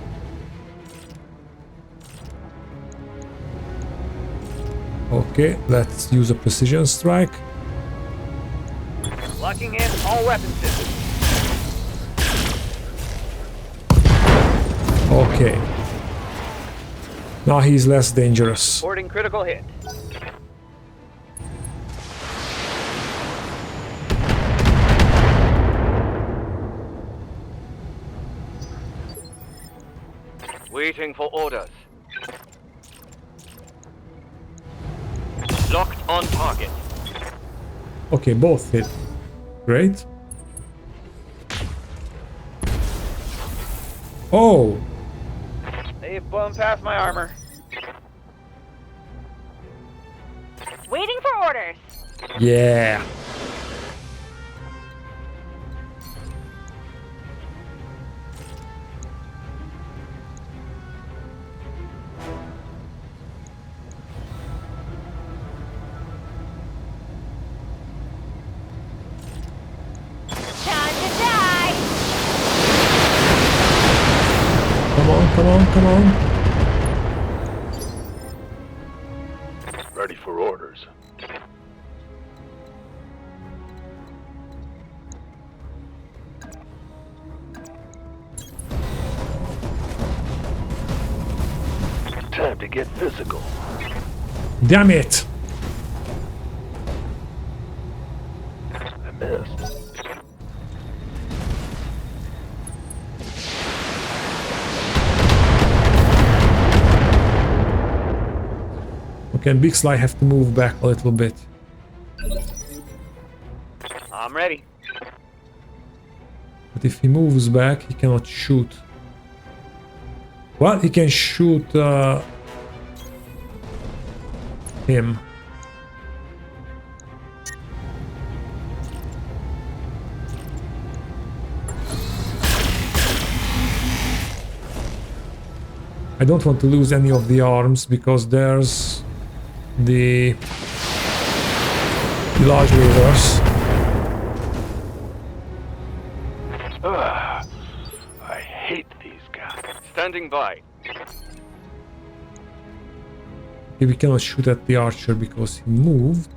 Okay, let's use a precision strike. Locking in all weapon systems. Okay. Now he's less dangerous. Reporting critical hit. Waiting for orders. Locked on target. Okay, both hit. Great. Oh, They They've blown past my armor. Waiting for orders. Yeah. Time to die. Come on, come on, come on. Ready for orders. Time to get physical. Damn it. I missed. Okay, Big Sly have to move back a little bit. I'm ready. But if he moves back, he cannot shoot. Well, he can shoot him. I don't want to lose any of the arms because there's the large lasers. I hate these guys. Standing by. Okay, we cannot shoot at the archer because he moved.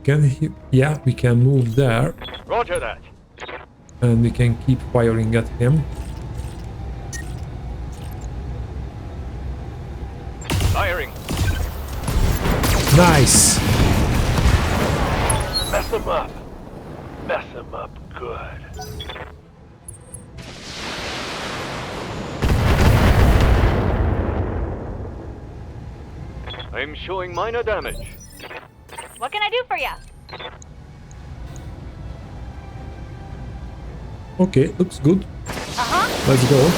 Can he? Yeah, we can move there. Roger that. And we can keep firing at him. Firing. Nice! Mess them up. Mess them up good. I'm showing minor damage. What can I do for you? Okay, looks good. Uh-huh. Let's go.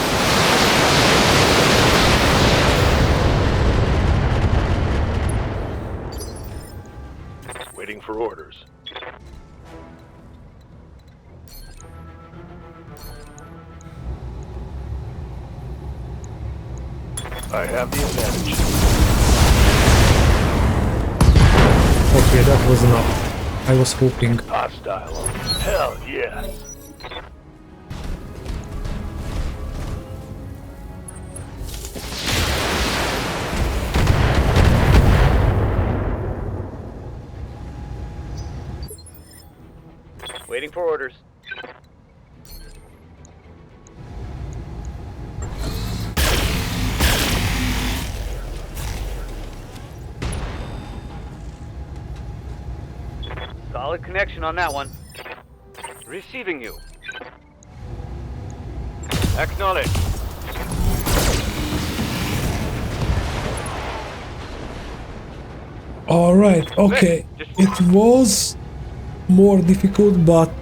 Waiting for orders. I have the advantage. Okay, that was enough. I was hoping. Hostile. Hell yes. Waiting for orders. Solid connection on that one. Receiving you. Acknowledge. All right, okay. It was more difficult, but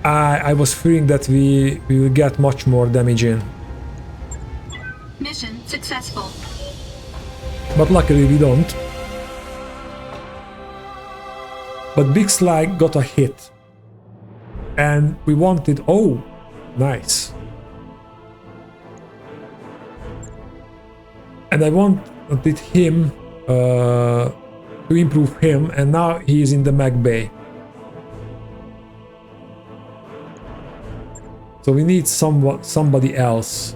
I was fearing that we will get much more damage in. Mission successful. But luckily we don't. But Big Sly got a hit. And we wanted... Oh, nice. And I wanted him to improve him, and now he is in the mech bay. So we need somebody else.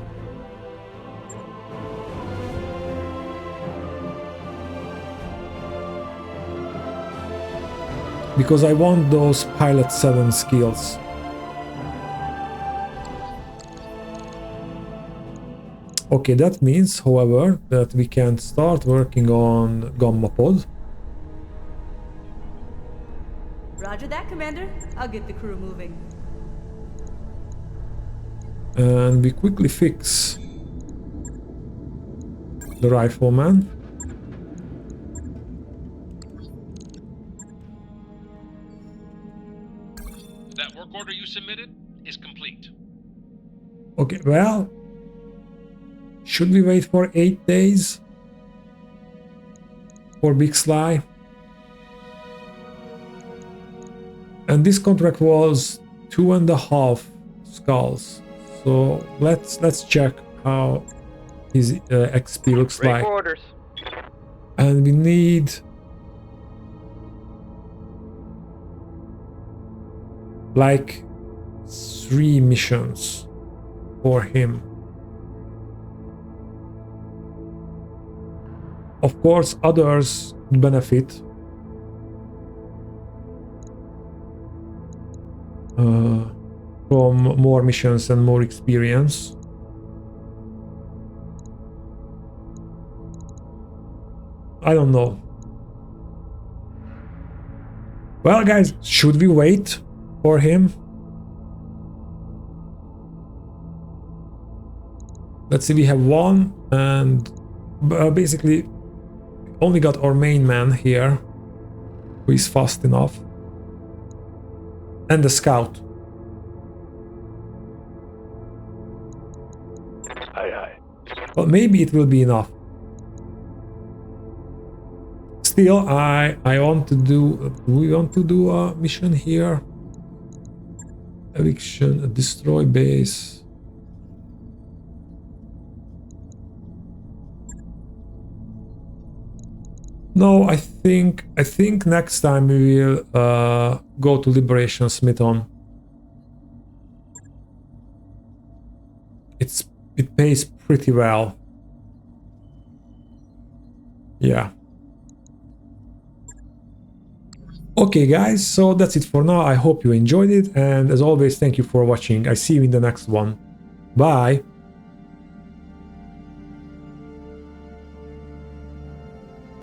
Because I want those Pilot 7 skills. Okay, that means, however, that we can start working on Gamma Pod. Roger that, Commander. I'll get the crew moving. And we quickly fix the rifleman. That work order you submitted is complete. Okay, well, Should we wait for 8 days for Big Sly? And this contract was 2.5 skulls. So let's check how his XP looks Ready like. for orders. And we need like 3 missions for him. Of course, others benefit. From more missions and more experience. I don't know. Well, guys, should we wait for him? Let's see, we have 1 and basically only got our main man here, who is fast enough. And the scout. Aye, aye. Well, maybe it will be enough. Still, I want to do. We want to do a mission here. Eviction, destroy base. No, I think next time we will go to Liberation Smithon. It pays pretty well. Yeah. Okay, guys, so that's it for now. I hope you enjoyed it, and as always, thank you for watching. I see you in the next one. Bye.